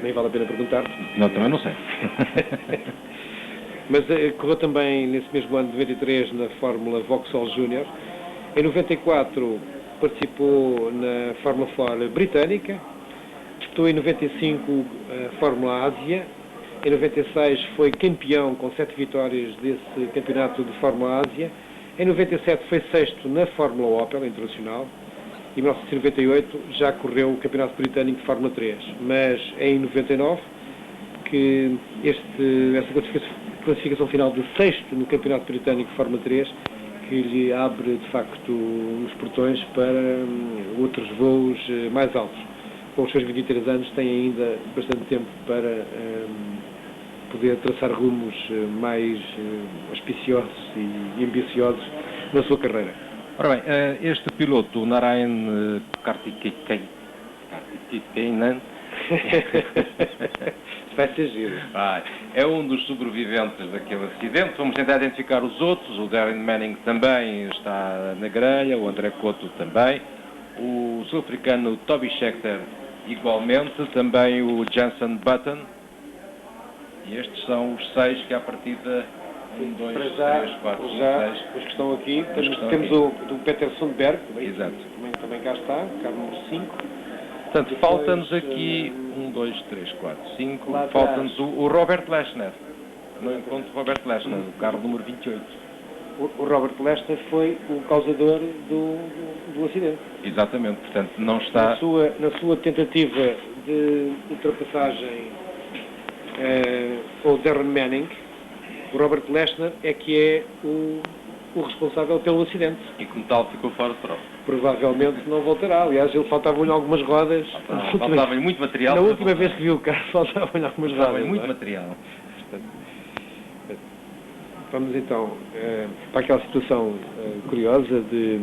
nem vale a pena perguntar. Não, também não sei. Mas correu também nesse mesmo ano de 93 na Fórmula Vauxhall Júnior. Em 94 participou na Fórmula 4 britânica, disputou em 95 a Fórmula Ásia, em 96 foi campeão com 7 vitórias desse campeonato de Fórmula Ásia, em 97 foi sexto na Fórmula Opel Internacional, e em 1998 já correu o campeonato britânico de Fórmula 3, mas é em 99 que essa classificação final de sexto no campeonato britânico de Fórmula 3 que lhe abre de facto os portões para outros voos mais altos. Com os seus 23 anos tem ainda bastante tempo para poder traçar rumos mais auspiciosos e ambiciosos na sua carreira. Ora bem, este piloto, Narayan Karthikeyan, vai ser giro. É um dos sobreviventes daquele acidente. Vamos tentar identificar os outros. O Darren Manning também está na grelha, o André Cotto também, o sul-africano Toby Scheckter igualmente, também o Jenson Button. E estes são os 6 que à partida... 1, 2, 3, 4, 5, 6. Os que estão aqui, temos o Peter Sundberg, exato. Também cá está, carro número 5. Portanto, falta-nos aqui 1, 2, 3, 4, 5, falta-nos o Robert Leshner. Não encontro o Robert Leshner, o carro número 28. O Robert Leshner foi o causador do acidente. Exatamente, portanto, não está... Na sua tentativa de ultrapassagem ao Darren Manning, o Robert Leshner é que é o responsável pelo acidente. E como tal ficou fora de prova. Provavelmente não voltará. Aliás, ele faltavam-lhe algumas rodas. Faltava-lhe muito material. Na última vez que viu o carro, faltavam-lhe algumas rodas. Faltava-lhe muito material. Vamos então para aquela situação curiosa de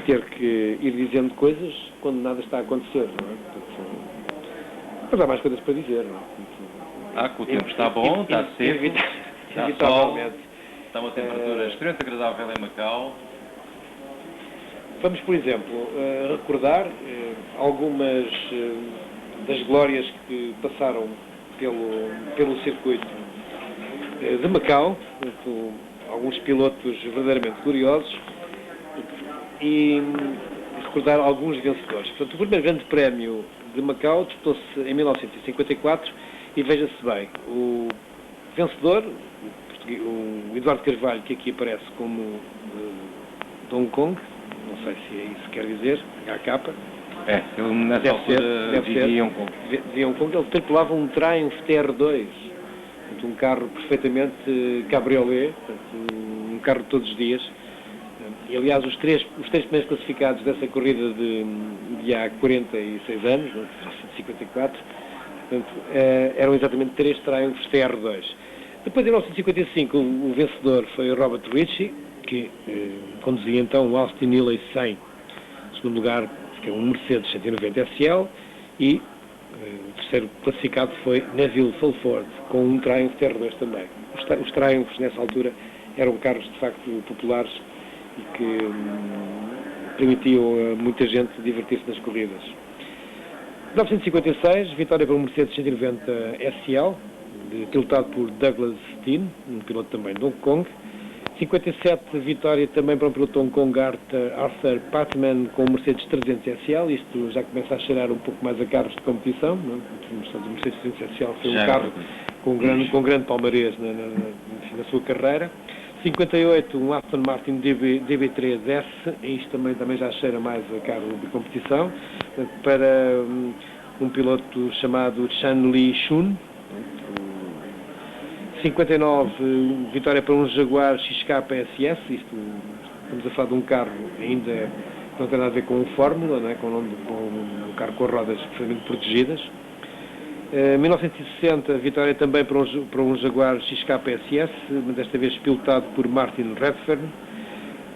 ter que ir dizendo coisas quando nada está a acontecer, não é? Mas há mais coisas para dizer, não é? Que o tempo está bom, está seco. Está sol, está uma temperatura extremamente agradável em Macau. Vamos, por exemplo, recordar algumas das glórias que passaram pelo circuito de Macau, alguns pilotos verdadeiramente gloriosos, e recordar alguns vencedores. Portanto, o primeiro grande prémio de Macau disputou-se em 1954 e veja-se bem, o vencedor, o Eduardo Carvalho, que aqui aparece como de Hong Kong, não sei se é isso que quer dizer, HK. Ele nessa altura vivia em Hong Kong. Vivia em Hong Kong, ele tripulava um Triumph TR2, um carro perfeitamente cabriolé, um carro de todos os dias. E, aliás, os três primeiros classificados dessa corrida de há 46 anos, 1954, portanto, eram exatamente 3 Triumphs TR2. Depois, em 1955, o vencedor foi o Robert Ritchie, que conduzia então o Austin Healey 100. Em segundo lugar, que é um Mercedes 190 SL, e o terceiro classificado foi Neville Fulford, com um Triumph TR2 também. Os Triumphs, nessa altura, eram carros, de facto, populares e que permitiam a muita gente divertir-se nas corridas. Em 1956, vitória para um Mercedes 190 SL, pilotado por Douglas Steen, um piloto também de Hong Kong. 57, vitória também para um piloto de Hong Kong, Arthur Patman, com o Mercedes 300 SL. Isto já começa a cheirar um pouco mais a carros de competição, não é? O Mercedes 300 SL foi um carro com grande palmarés na sua carreira. 58, um Aston Martin DB3S, isto também já cheira mais a carro de competição, para um piloto chamado Chan Li Shun. 59, vitória para um Jaguar XK SS, isto, estamos a falar de um carro ainda que não tem nada a ver com Fórmula, não é? com um carro com rodas perfeitamente protegidas. 1960, vitória também para um Jaguar XK SS, desta vez pilotado por Martin Redfern.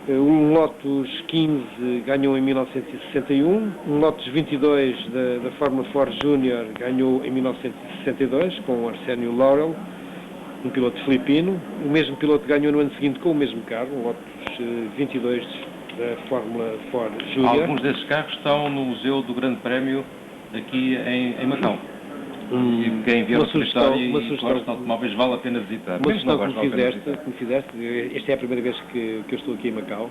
Um Lotus 15 ganhou em 1961, um Lotus 22 da Fórmula 4 Júnior ganhou em 1962 com o Arsénio Laurel, um piloto filipino. O mesmo piloto ganhou no ano seguinte com o mesmo carro, um Lotus 22 da Fórmula 4 Júnior. Alguns desses carros estão no Museu do Grande Prémio aqui em Macau. E quem vier a história e gosta de automóveis vale a pena visitar. Uma sugestão que me fizeste, esta é a primeira vez que eu estou aqui em Macau,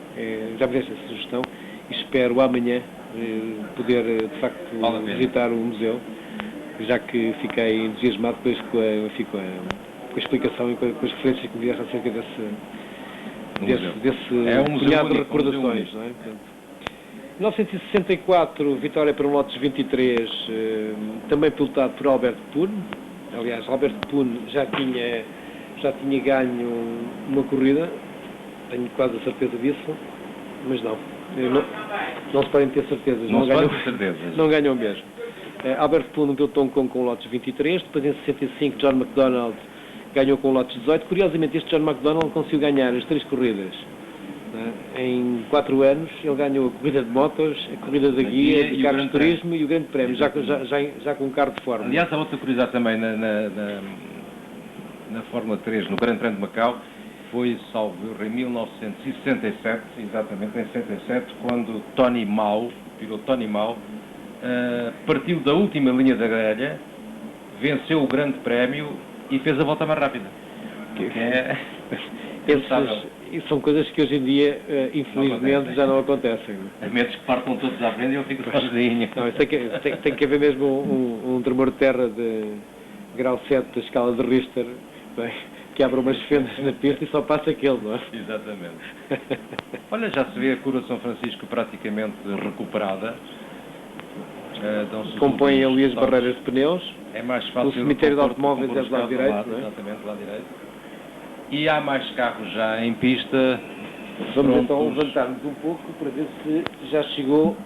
já me deste essa sugestão e espero amanhã poder de facto visitar o museu, já que fiquei entusiasmado depois com a explicação e com as referências que me deste acerca desse punhado de recordações. Não é? Portanto, 1964, vitória para um Lotus 23, também pilotado por Albert Poon. Aliás, Albert Poon já tinha ganho uma corrida, tenho quase a certeza disso, mas não se podem ter certezas. Não ganham mesmo. Albert Poon, um piloto de Hong Kong com o Lotus 23, depois em 65 John McDonald ganhou com o Lotus 18. Curiosamente, este John McDonald conseguiu ganhar as 3 corridas. Em 4 anos ele ganhou a corrida de motos, a corrida da guia, de carros de turismo e o grande prémio, já com um carro de Fórmula. Aliás, há outra curiosidade também na Fórmula 3, no Grande Prémio de Macau, foi salvo em 1967, exatamente em 67, quando Tony Mao, o piloto Tony Mao, partiu da última linha da grelha, venceu o Grande Prémio e fez a volta mais rápida. Isso são coisas que hoje em dia, infelizmente, já não acontecem. A menos que partam todos à frente e eu fico sozinho. Não, isso tem que haver mesmo um tremor de terra de grau 7 da escala de Richter, bem, que abre umas fendas na pista e só passa aquele, não é? Exatamente. Olha, já se vê a Curva São Francisco praticamente recuperada. Compõem ali as barreiras de pneus. É mais fácil. O cemitério de automóveis é do lado direito, não é? Exatamente, do lado direito. E há mais carros já em pista. Vamos então levantar-nos um pouco para ver se já chegou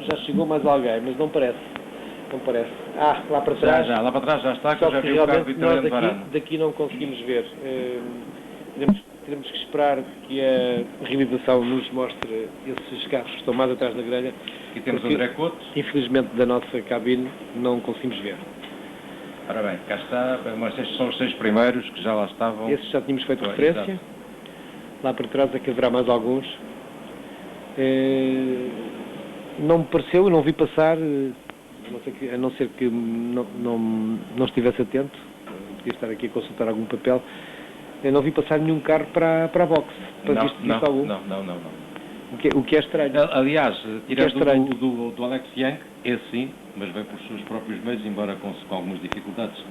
mais alguém, mas não parece. Lá para trás. Lá para trás já está, que só eu já que vi o carro nós Vitória daqui não conseguimos ver. Teremos que esperar que a realização nos mostre esses carros que estão mais atrás da grelha. E temos André Couto. Infelizmente da nossa cabine não conseguimos ver. Ora bem, cá está, mas estes são os 6 primeiros que já lá estavam. Esses já tínhamos feito referência. Exato. Lá para trás é que haverá mais alguns. Não me pareceu, não vi passar, a não ser que não estivesse atento, podia estar aqui a consultar algum papel, não vi passar nenhum carro para a boxe. Não. O que é estranho. Aliás, tirando estranho. do Alex Young, esse sim, mas vem por seus próprios meios, embora com algumas dificuldades.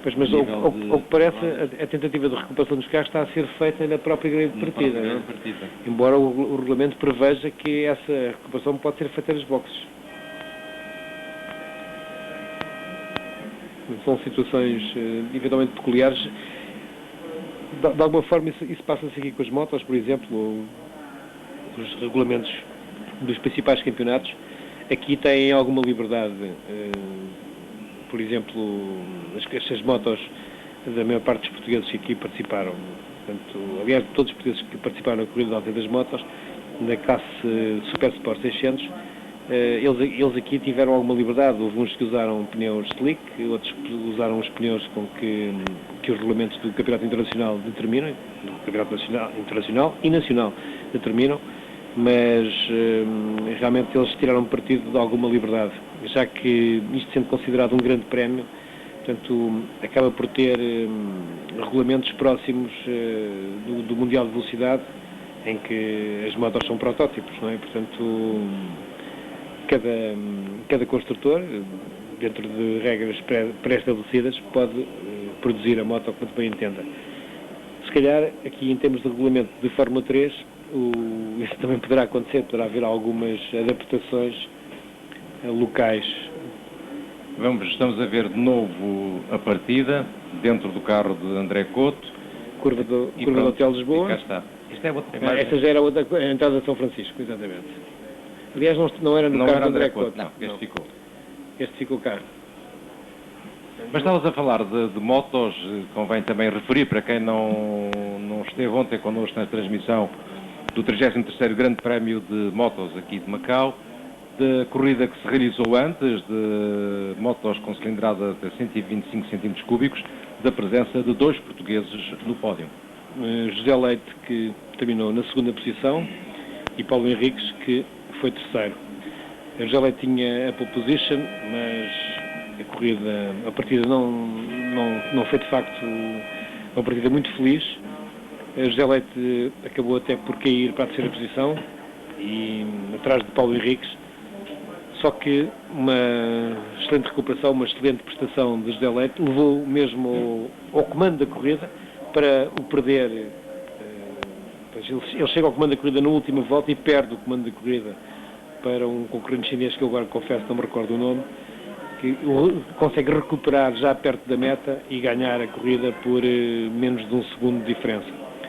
Pois, mas ao que parece, a tentativa de recuperação dos carros está a ser feita na própria grelha de partida. Não é? Embora o regulamento preveja que essa recuperação pode ser feita nas boxes. São situações eventualmente peculiares. De alguma forma isso passa-se aqui com as motos, por exemplo, os regulamentos dos principais campeonatos. Aqui têm alguma liberdade, por exemplo, as motos da maior parte dos portugueses que aqui participaram, portanto, aliás, de todos os portugueses que participaram na corrida de alta das motos, na classe Super Sport 600, eles aqui tiveram alguma liberdade. Houve uns que usaram pneus slick, outros que usaram os pneus com que os regulamentos do Campeonato Internacional determinam, do Campeonato Internacional e Nacional determinam, mas realmente eles tiraram partido de alguma liberdade, já que isto sendo considerado um grande prémio, portanto, acaba por ter regulamentos próximos do Mundial de Velocidade, em que as motos são protótipos, não é? Portanto, cada construtor, dentro de regras pré-estabelecidas, pode produzir a moto quanto bem entenda. Se calhar, aqui em termos de regulamento de Fórmula 3, isso também poderá acontecer, poderá haver algumas adaptações locais. Estamos a ver de novo a partida, dentro do carro de André Couto. Curva do Hotel Lisboa. E cá está. Isto é outra imagem. Esta já era a entrada de São Francisco, exatamente. Aliás, não era no carro de André Couto. Não, este ficou. Este ficou cá. Mas estavas a falar de motos, convém também referir, para quem não esteve ontem connosco na transmissão do 33º Grande Prémio de Motos aqui de Macau, da corrida que se realizou antes, de motos com cilindrada de 125 cm3, da presença de 2 portugueses no pódio. José Leite, que terminou na segunda posição, e Paulo Henriques, que foi terceiro. José Leite tinha a pole position, mas a partida não foi de facto uma partida muito feliz. José Leite acabou até por cair para a terceira posição, e atrás de Paulo Henriques. Só que uma excelente recuperação, uma excelente prestação de José Leite levou mesmo ao comando da corrida para o perder. Ele chega ao comando da corrida na última volta e perde o comando da corrida para um concorrente chinês, que eu agora confesso não me recordo o nome, que consegue recuperar já perto da meta e ganhar a corrida por menos de um segundo de diferença.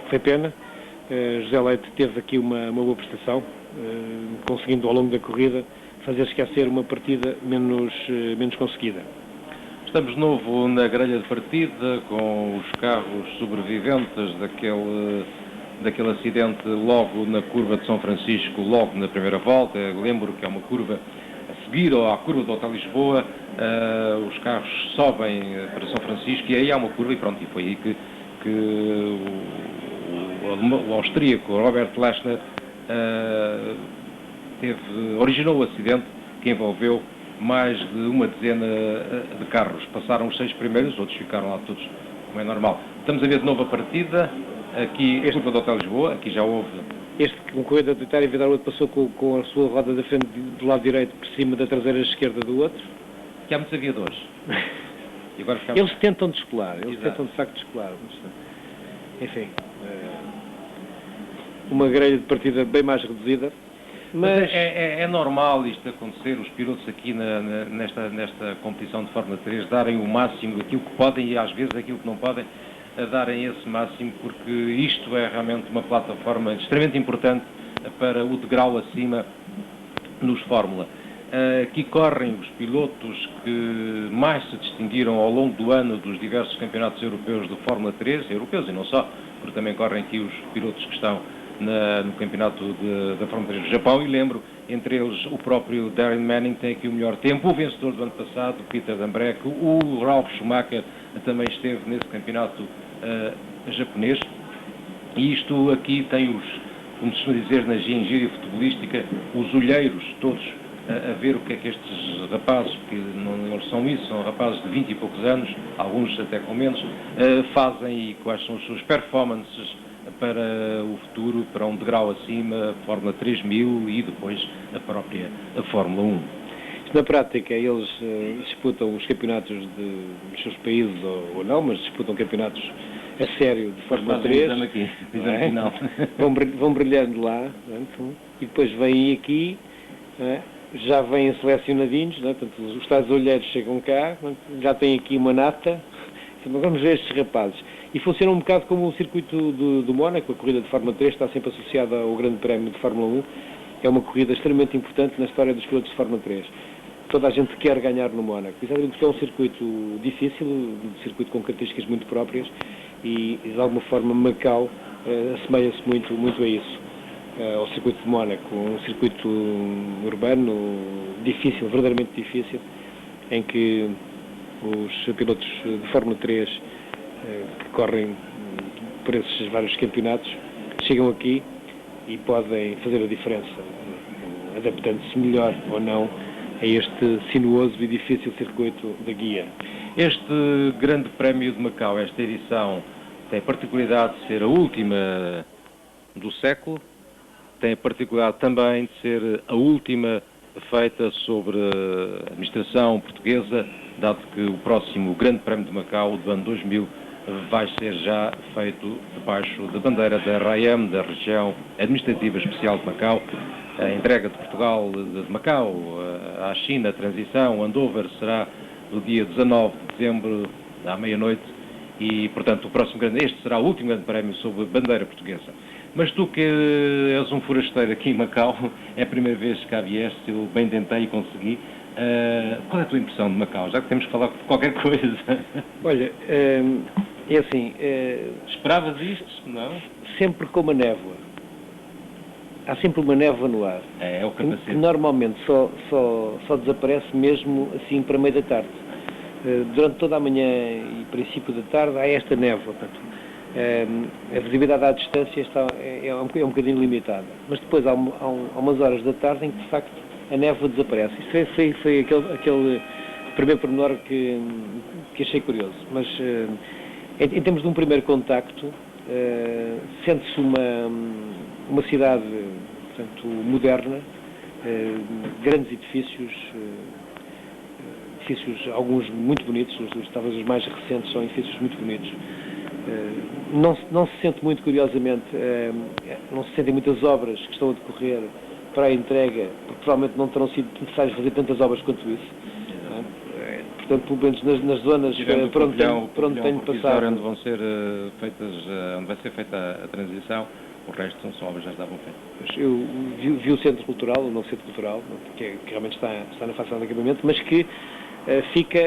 Foi pena. José Leite teve aqui uma boa prestação, conseguindo ao longo da corrida fazer esquecer uma partida menos conseguida. Estamos de novo na grelha de partida, com os carros sobreviventes daquele acidente logo na curva de São Francisco, logo na primeira volta. Lembro que é uma curva a seguir à curva do Hotel Lisboa, os carros sobem para São Francisco e aí há uma curva e pronto, e foi aí que o austríaco Robert Lechner originou o acidente que envolveu mais de uma dezena de carros. Passaram os 6 primeiros, outros ficaram lá todos, como é normal. Estamos a ver de novo a partida, aqui a curva do Hotel Lisboa, aqui já houve... Este com corrida de tentar evitar o outro passou com a sua roda da frente do lado direito por cima da traseira esquerda do outro. Que há muitos aviadores. E agora eles tentam descolar, tentam de facto descolar. Enfim, uma grelha de partida bem mais reduzida. Mas é normal isto acontecer, os pilotos aqui nesta competição de Fórmula 3 darem o máximo, aquilo que podem e às vezes aquilo que não podem, darem esse máximo, porque isto é realmente uma plataforma extremamente importante para o degrau acima nos Fórmula. Aqui correm os pilotos que mais se distinguiram ao longo do ano dos diversos campeonatos europeus de Fórmula 3, europeus e não só, porque também correm aqui os pilotos que estão no campeonato da Fórmula 3 do Japão, e lembro, entre eles o próprio Darren Manning tem aqui o melhor tempo, o vencedor do ano passado, Peter Dambreck, o Ralf Schumacher também esteve nesse campeonato japonês, e isto aqui tem como se costuma dizer na engenharia futebolística, os olheiros todos a ver o que é que estes rapazes, que não eles são isso, são rapazes de 20 e poucos anos, alguns até com menos, fazem e quais são as suas performances para o futuro, para um degrau acima, a Fórmula 3000 e depois a Fórmula 1? Na prática, eles disputam os campeonatos dos seus países ou não, mas disputam campeonatos a sério de Fórmula 3. Aqui, não. Vão brilhando lá, e depois vêm aqui, já vêm selecionadinhos, portanto, os estados olheiros chegam cá, já têm aqui uma nata, vamos ver estes rapazes. E funciona um bocado como o circuito do Mónaco, a corrida de Fórmula 3 está sempre associada ao Grande Prémio de Fórmula 1, é uma corrida extremamente importante na história dos pilotos de Fórmula 3. Toda a gente quer ganhar no Mónaco, exatamente porque é um circuito difícil, um circuito com características muito próprias e de alguma forma Macau assemelha-se muito a isso, ao circuito de Mónaco, um circuito urbano difícil, verdadeiramente difícil, em que os pilotos de Fórmula 3 que correm por esses vários campeonatos chegam aqui e podem fazer a diferença, adaptando-se melhor ou não a este sinuoso e difícil circuito da guia. Este Grande Prémio de Macau, esta edição, tem a particularidade de ser a última do século, tem a particularidade também de ser a última feita sobre a administração portuguesa, dado que o próximo Grande Prémio de Macau, do ano 2000, vai ser já feito debaixo da bandeira da RAEM, da Região Administrativa Especial de Macau. A entrega de Portugal de Macau à China, a transição, Andover, será no dia 19 de dezembro, à meia-noite, e, portanto, este será o último Grande Prémio sob bandeira portuguesa. Mas tu que és um forasteiro aqui em Macau, é a primeira vez que cá vieste, eu bem tentei e consegui. Qual é a tua impressão de Macau? Já que temos que falar de qualquer coisa. Olha, é assim... Esperavas isto, não? Sempre com uma névoa. Há sempre uma névoa no ar. É o capacete. Que normalmente só desaparece mesmo assim para meio da tarde. Durante toda a manhã e princípio da tarde há esta névoa. Portanto, a visibilidade à distância é um bocadinho limitada. Mas depois há umas horas da tarde em que de facto a névoa desaparece. Isso foi aquele primeiro pormenor que achei curioso. Mas em termos de um primeiro contacto, sente-se uma cidade, portanto, moderna, grandes edifícios, alguns muito bonitos, talvez os mais recentes são edifícios muito bonitos. Não se sente muito, curiosamente, não se sentem muitas obras que estão a decorrer para a entrega, porque provavelmente não terão sido necessários fazer tantas obras quanto isso. Portanto, pelo menos nas zonas por onde tenho passado, onde vão ser feitas, onde vai ser feita a transição, o resto são obras que já estavam feitas. Eu vi o Centro Cultural, o novo Centro Cultural, que realmente está na fase de acabamento, mas que fica,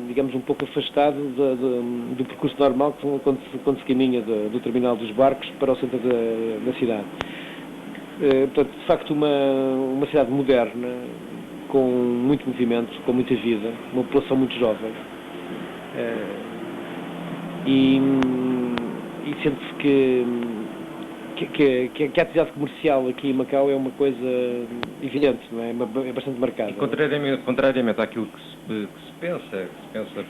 digamos, um pouco afastado do percurso normal quando se caminha do terminal dos barcos para o centro da cidade. Portanto, de facto, uma cidade moderna, com muito movimento, com muita vida, uma população muito jovem. E sente-se que a atividade comercial aqui em Macau é uma coisa evidente, não é? É bastante marcada. E contrariamente àquilo que se pensa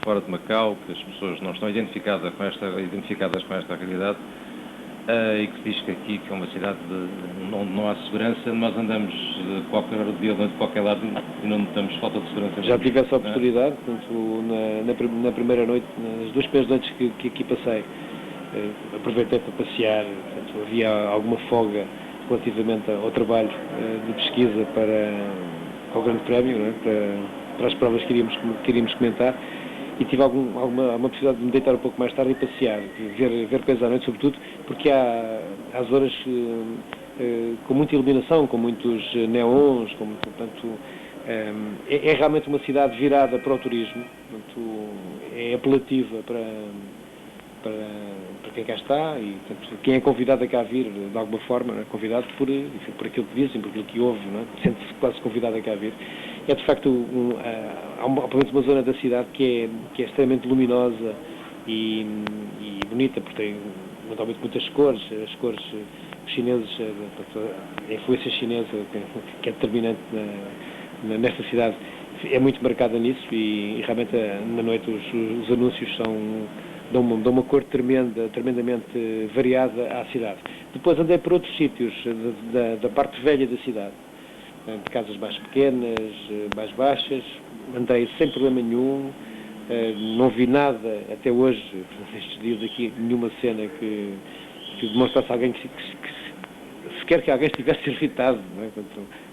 fora de Macau, que as pessoas não estão identificadas com esta realidade, e que se diz que aqui que é uma cidade onde não há segurança, nós andamos de qualquer hora do dia, de qualquer lado, e não notamos falta de segurança. Já tive essa oportunidade, portanto, na primeira noite, nas 2 primeiras noites que aqui passei, aproveitei para passear, portanto, havia alguma folga relativamente ao trabalho de pesquisa para o Grande Prémio, não é? para as provas que iríamos comentar, e tive uma possibilidade de me deitar um pouco mais tarde e passear, ver coisas à noite, sobretudo porque há zonas com muita iluminação, com muitos neons, portanto, é realmente uma cidade virada para o turismo, portanto, é apelativa para quem cá está e, portanto, quem é convidado a cá vir, de alguma forma, não é? Convidado por aquilo que dizem, por aquilo que ouve, não é? Sente-se quase convidado a cá vir. É, de facto, há pelo menos uma zona da cidade que é extremamente luminosa e bonita, porque tem naturalmente muitas cores, as cores chinesas, a influência chinesa que é determinante nesta cidade é muito marcada nisso e realmente na noite os anúncios dão uma cor tremendamente variada à cidade. Depois andei por outros sítios da parte velha da cidade, de casas mais pequenas, mais baixas, andei sem problema nenhum, não vi nada até hoje, nestes dias aqui, nenhuma cena que demonstrasse alguém sequer que alguém estivesse irritado, não é?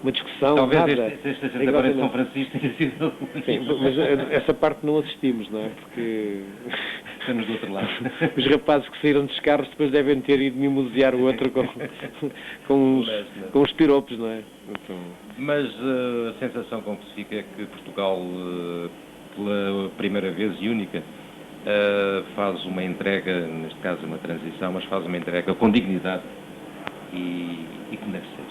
Uma discussão, talvez nada. Este agora de São Francisco tenha sido... Sim, mas essa parte não assistimos, não é? Porque estamos do outro lado. Os rapazes que saíram dos carros depois devem ter ido mimosear o outro com os piropos, não é? Então... Mas a sensação com que se fica é que Portugal, pela primeira vez e única, faz uma entrega, neste caso uma transição, mas faz uma entrega com dignidade e como deve ser.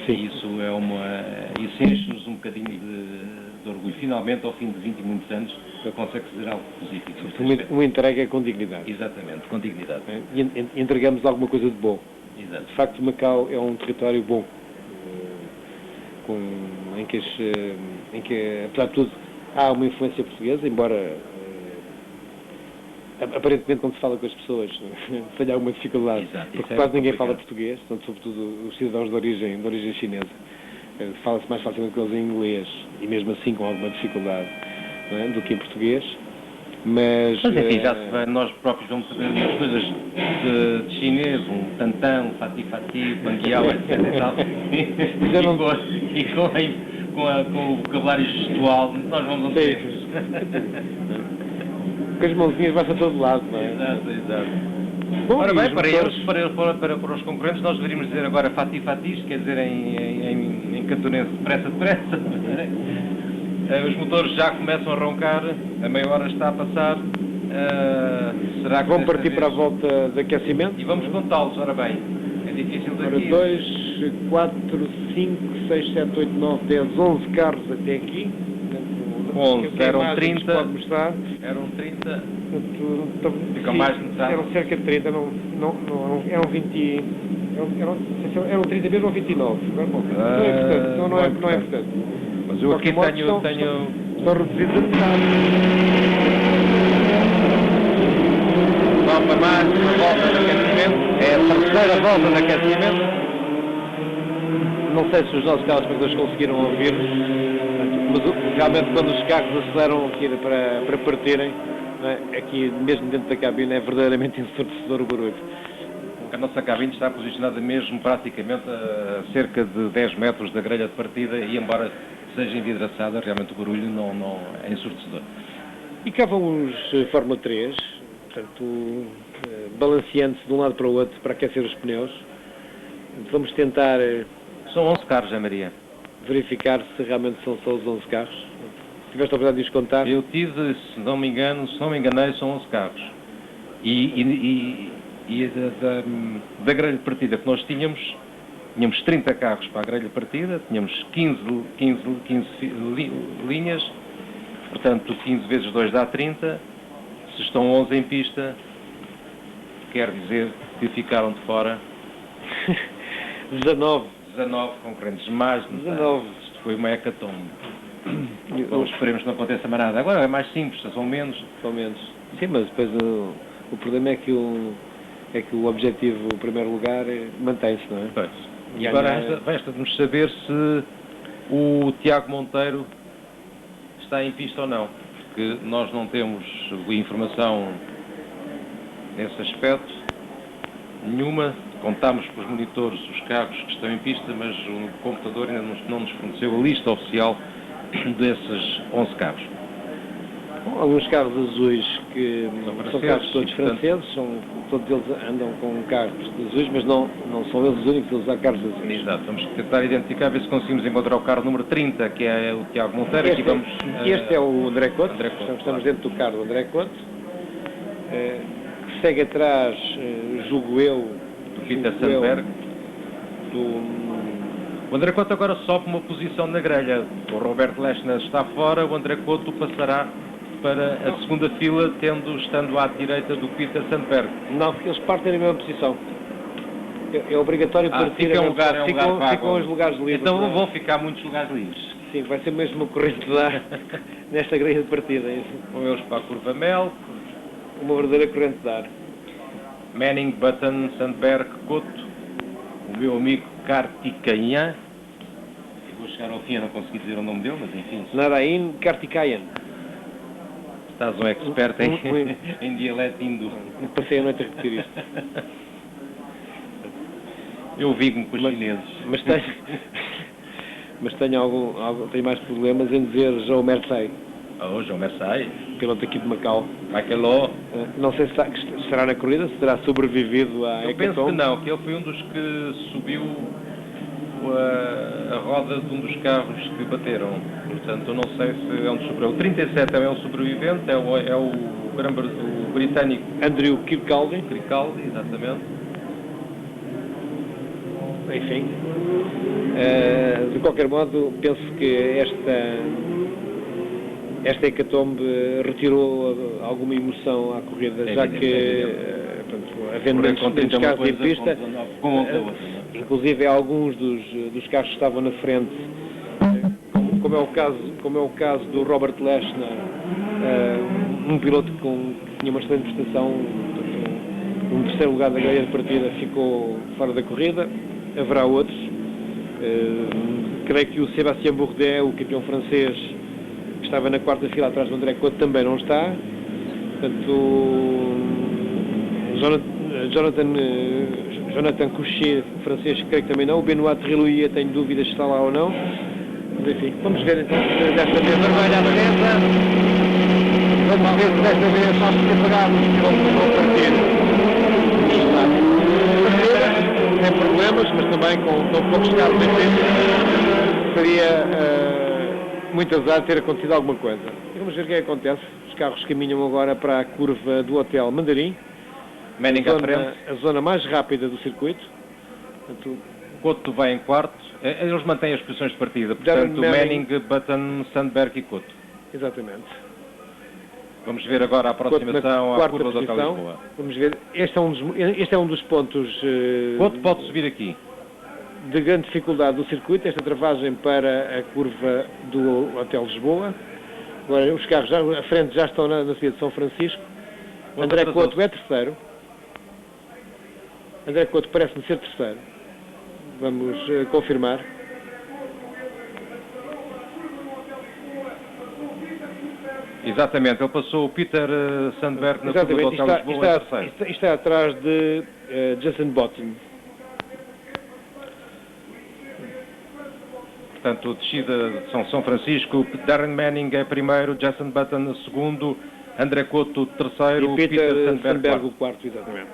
Sim. E isso enche-nos um bocadinho de orgulho. Finalmente, ao fim de 20 e muitos anos, consegue-se dizer algo positivo. Uma entrega com dignidade. Exatamente, com dignidade. E entregamos alguma coisa de bom. Exato. De facto, Macau é um território bom, em que, apesar de tudo, há uma influência portuguesa, embora aparentemente quando se fala com as pessoas tenha alguma dificuldade. Exato, porque quase ninguém fala português, portanto, sobretudo os cidadãos de origem chinesa. Fala-se mais facilmente com eles em inglês, e mesmo assim com alguma dificuldade, não é? Do que em português. Mas enfim, já se vai, nós próprios vamos saber as coisas de chinês, um tantão, fati-fati, banguiao, etc. E com o vocabulário gestual, nós vamos ter. Com as mãozinhas vai para todo lado, não é? Exato. Bom, ora bem, para os concorrentes, nós deveríamos dizer agora fati-fatis, quer dizer em cantonense, depressa. Os motores já começam a roncar, a meia hora está a passar. Será que vão partir para a volta de aquecimento? E vamos contá-los, ora bem. É difícil daqui. Ora, 2, 4, 5, 6, 7, 8, 9, 10, 11 carros até aqui. 11, eram 30. Eram 30. Ficam mais de metade. Eram cerca de 30, eram 20. Eram 30 mesmo ou 29? Não é importante. Não é importante. Mas eu aqui tenho... Estão reduzidos a metade. Vamos para mais uma volta de aquecimento. É a terceira volta de aquecimento. Não sei se os nossos telespectadores conseguiram ouvir, mas realmente quando os carros aceleram aqui para partirem, aqui mesmo dentro da cabine é verdadeiramente ensurdecedor o barulho. A nossa cabine está posicionada mesmo praticamente a cerca de 10 metros da grelha de partida e embora seja envidraçada, realmente o barulho não é ensurdecedor. E cá vão os Fórmula 3, portanto, balanceando-se de um lado para o outro para aquecer os pneus. Vamos tentar... São 11 carros, Maria. Verificar se realmente são só os 11 carros. Tiveste a oportunidade de os contar? Eu tive, se não me enganei, são 11 carros. E da grelha de partida que nós tínhamos 30 carros para a grelha de partida, tínhamos 15 linhas, portanto 15 vezes 2 dá 30, se estão 11 em pista, quer dizer que ficaram de fora 19 concorrentes, mais de 19. Isto foi uma hecatombe. Bom, esperemos que não aconteça mais nada. Agora é mais simples, são menos. Sim, mas depois o problema é que o objetivo, o primeiro lugar, mantém-se, não é? Pois. E agora resta-nos saber se o Tiago Monteiro está em pista ou não, porque nós não temos informação nesse aspecto nenhuma. Contámos com os monitores os carros que estão em pista, mas o computador ainda não nos forneceu a lista oficial desses 11 carros. Alguns carros azuis que são carros todos franceses, todos eles andam com carros azuis, mas não são eles os únicos a usar carros azuis. Exato, vamos tentar identificar, ver se conseguimos encontrar o carro número 30, que é o Tiago Monteiro. Este é o André Couto, estamos dentro do carro do André Couto, que segue atrás, julgo eu, do Peter Sandberg. O André Couto agora sobe uma posição na grelha. O Roberto Lechner está fora, o André Couto passará para a segunda fila, estando à direita do Peter Sandberg. Não, porque eles partem na mesma posição. É obrigatório partir. Ficam os lugares livres. Então vão ficar muitos lugares livres. Sim, vai ser mesmo uma corrente de ar nesta grelha de partida. Vão eles para a curva Mel, uma verdadeira corrente de ar. Manning, Button, Sandberg, Couto, o meu amigo Kartikeyan. Eu vou chegar ao fim a não conseguir dizer o nome dele, mas enfim. Narain Kartikeyan. Estás um expert em dialeto hindu. Passei a noite a repetir isto. Eu vivo-me com os chineses. Mas tenho mais problemas em dizer João Mersey. Oh, João Mersey. Piloto aqui de Macau. Michael Law. Não sei se estará na corrida, se terá sobrevivido à Eu hecatombe. penso que não, que ele foi um dos que subiu a roda de um dos carros que bateram. Portanto, eu não sei se é um dos sobreviventes. O 37 é um sobrevivente, é o britânico Andrew Kirkcaldy. Kirkcaldy, exatamente. Enfim. De qualquer modo, penso que esta hecatombe retirou alguma emoção à corrida, já que, havendo menos carros em pista, inclusive alguns dos carros que estavam na frente, como é o caso do Robert Leshner, um piloto que tinha uma excelente prestação, um terceiro lugar da grelha de partida, ficou fora da corrida. Haverá outros. Creio que o Sébastien Bourdais, o campeão francês, que estava na quarta fila atrás do André Couto, também não está. Portanto, Jonathan Couchet, francês, creio que também não. O Benoît Trillouier, tenho dúvidas se está lá ou não. Mas enfim, vamos ver então se desta vez vermelha a defesa. Vamos ver se desta vez nós se apagamos e vão partir. Sem problemas, mas também com tão poucos carros em pista, seria muito azar ter acontecido alguma coisa. E vamos ver o que é que acontece. Os carros caminham agora para a curva do Hotel Mandarim, a zona mais rápida do circuito. Portanto, Couto vai em quarto. Eles mantêm as posições de partida. Portanto, Manning, Button, Sandberg e Couto. Exatamente. Vamos ver agora a aproximação à curva do Hotel Lisboa. Vamos ver. Este é um dos pontos Couto pode subir aqui. De grande dificuldade do circuito, esta travagem para a curva do Hotel Lisboa. Agora, os carros à frente já estão na subida de São Francisco. André Couto é terceiro. André Couto parece-me ser terceiro. Vamos confirmar. Exatamente, ele passou o Peter Sandberg na curva do Hotel Lisboa em terceiro. Está atrás de Jason Button. Portanto, descida de São Francisco, Darren Manning é primeiro, Jason Button segundo, André Couto terceiro, e Peter Sandberg o quarto, exatamente.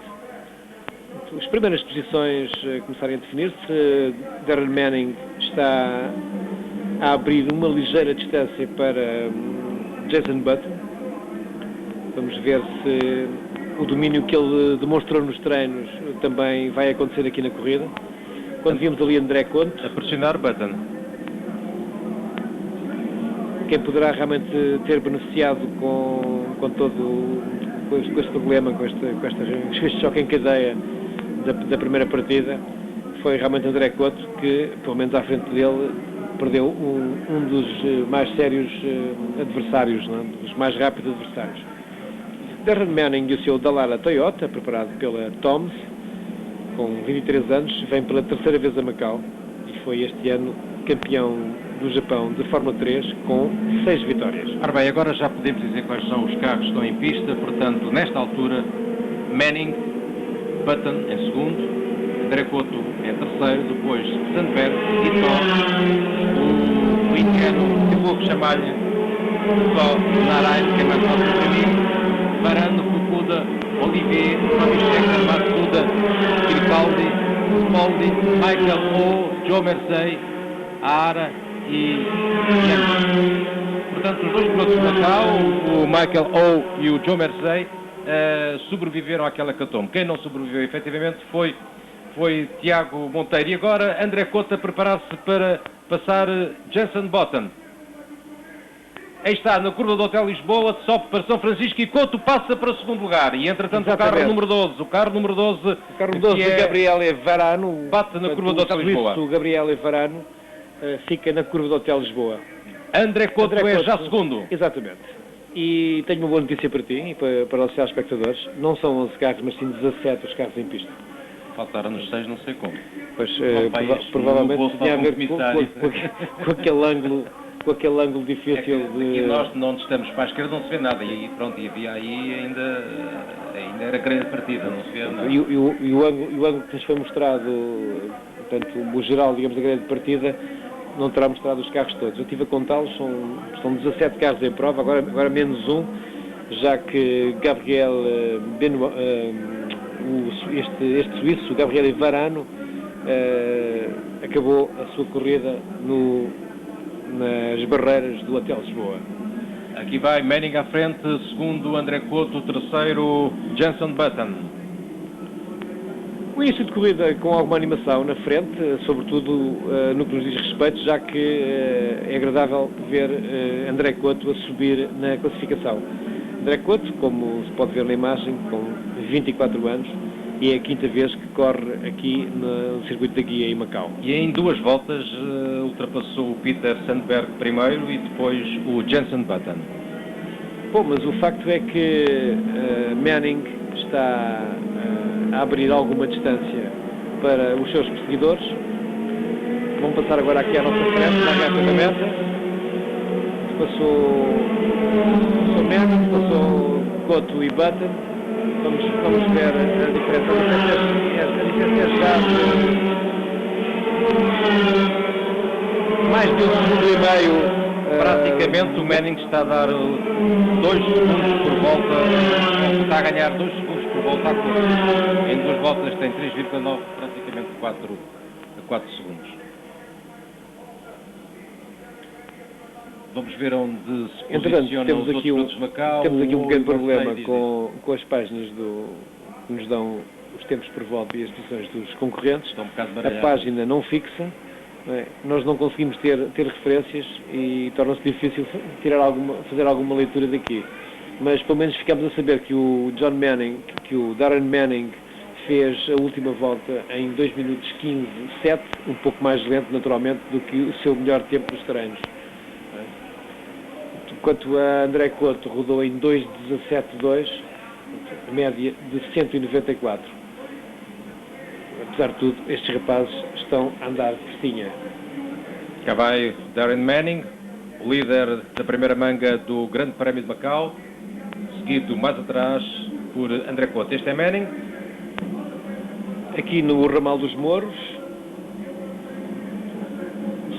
As primeiras posições começarem a definir-se. Darren Manning está a abrir uma ligeira distância para Jason Button. Vamos ver se o domínio que ele demonstrou nos treinos também vai acontecer aqui na corrida. Quando vimos ali André Couto a pressionar Button, quem poderá realmente ter beneficiado com este problema, com este choque em cadeia da primeira partida, foi realmente André Couto, que, pelo menos à frente dele, perdeu um dos mais sérios adversários, não é? Dos mais rápidos adversários. Darren Manning e o seu Dallara Toyota, preparado pela Toms, com 23 anos, vem pela terceira vez a Macau e foi este ano campeão do Japão de Fórmula 3 com 6 vitórias. Ora bem, agora já podemos dizer quais são os carros que estão em pista. Portanto, nesta altura, Manning, Button em segundo, André Couto é terceiro, depois Sandberg e Tom, o indiano, eu vou chamar-lhe só Narain, que é mais fácil para mim, Varano, Fukuda, Olivier, Mamichek, Matsuda, Kirkcaldy, Spaldi, Michael O, Joe Mersey, Ara e Yang. Portanto, os dois pilotos de Macau, o Michael O e o Joe Mersey, sobreviveram àquela hecatombe. Quem não sobreviveu efetivamente foi Tiago Monteiro. E agora André Couto a preparar-se para passar Jason Button. Aí está, na curva do Hotel Lisboa, sobe para São Francisco e Couto passa para o segundo lugar. E entretanto o carro número 12, o carro número 12 de Gabriele Varano, bate na curva do Hotel Lisboa. O Gabriele Varano fica na curva do Hotel Lisboa. André Couto é já segundo. Exatamente. E tenho uma boa notícia para ti e para os seus espectadores. Não são 11 carros, mas sim 17 os carros em pista. Faltaram-nos 6, não sei como. Pois, provavelmente tinha a ver com aquele ângulo difícil de... E nós não estamos para a esquerda, não se vê nada. E pronto, e havia aí ainda era grande partida, não se vê nada. E o ângulo que nos foi mostrado, portanto, o geral, digamos, da grelha de partida, não terá mostrado os carros todos. Eu estive a contá-los, são 17 carros em prova, agora menos um, já que Gabriel Benoit, este suíço, Gabriel Varano, acabou a sua corrida nas barreiras do Hotel Lisboa. Aqui vai Manning à frente, segundo André Couto, terceiro Jenson Button. O início de corrida com alguma animação na frente, sobretudo no que nos diz respeito, já que é agradável ver André Couto a subir na classificação. André Couto, como se pode ver na imagem, com 24 anos, e é a quinta vez que corre aqui no circuito da Guia em Macau. E em 2 voltas ultrapassou o Peter Sandberg primeiro e depois o Jenson Button. Bom, mas o facto é que Manning está a abrir alguma distância para os seus perseguidores. Vão passar agora aqui à nossa frente, na reta da meta. Passou Manning, passou Couto e Button. Vamos ver a diferença. A diferença é já mais de 1,5 segundo. Praticamente o Manning está a dar 2 segundos por volta, está a ganhar 2 segundos por volta à corrida. Em 2 voltas tem 3,9, praticamente 4 segundos. Vamos ver onde se posicionam os outros pilotos de Macau. Temos aqui um pequeno problema com as páginas que nos dão os tempos por volta e as posições dos concorrentes. A página não fixa. Nós não conseguimos ter referências e torna-se difícil fazer alguma leitura daqui. Mas pelo menos ficamos a saber que o John Manning, que o Darren Manning fez a última volta em 2 minutos 15,7, um pouco mais lento naturalmente do que o seu melhor tempo dos treinos. Enquanto a André Couto rodou em 2,17,2, média de 194. Apesar de tudo, estes rapazes estão a andar de festinha. Cá vai Darren Manning, o líder da primeira manga do Grande Prémio de Macau, seguido mais atrás por André Couto. Este é Manning. Aqui no ramal dos Mouros,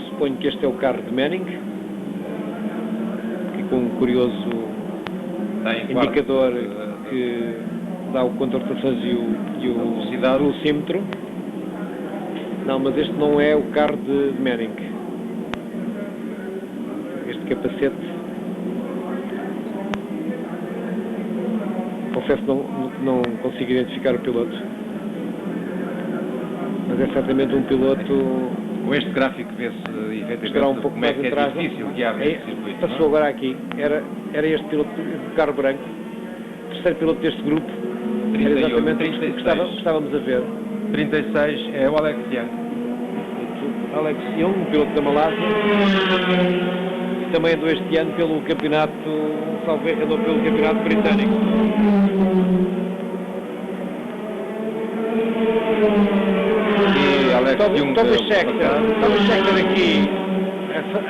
suponho que este é o carro de Manning, aqui com um curioso indicador que dá o controle de rotações e o velocímetro. Não, mas este não é o carro de Manning. Este capacete. Confesso que não consigo identificar o piloto. Mas é certamente um piloto. Com este gráfico vê-se estará um pouco mais atrás. Difícil guiar neste circuito. Passou agora aqui. Era este piloto do carro branco. O terceiro piloto deste grupo. 38, era exatamente 36. O que estávamos a ver. 36 é o Alex Young. Alex Young, um piloto da Malásia, que também andou este ano pelo campeonato, salvo erro, andou pelo campeonato britânico. E Alex Young, Tommy Scheckter aqui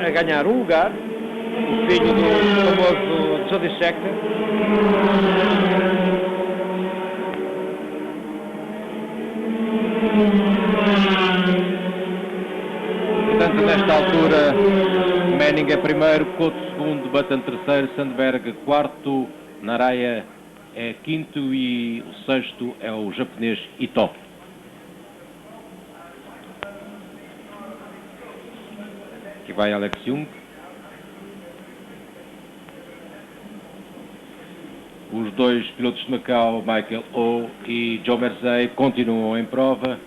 a ganhar um lugar, o filho do famoso Jody Scheckter. Portanto, nesta altura, Manning é primeiro, Couto segundo, Button terceiro, Sandberg quarto, Naraya é quinto e o sexto é o japonês Ito. Aqui vai Alex Young. Os 2 pilotos de Macau, Michael Oh e Joe Merzey, continuam em prova.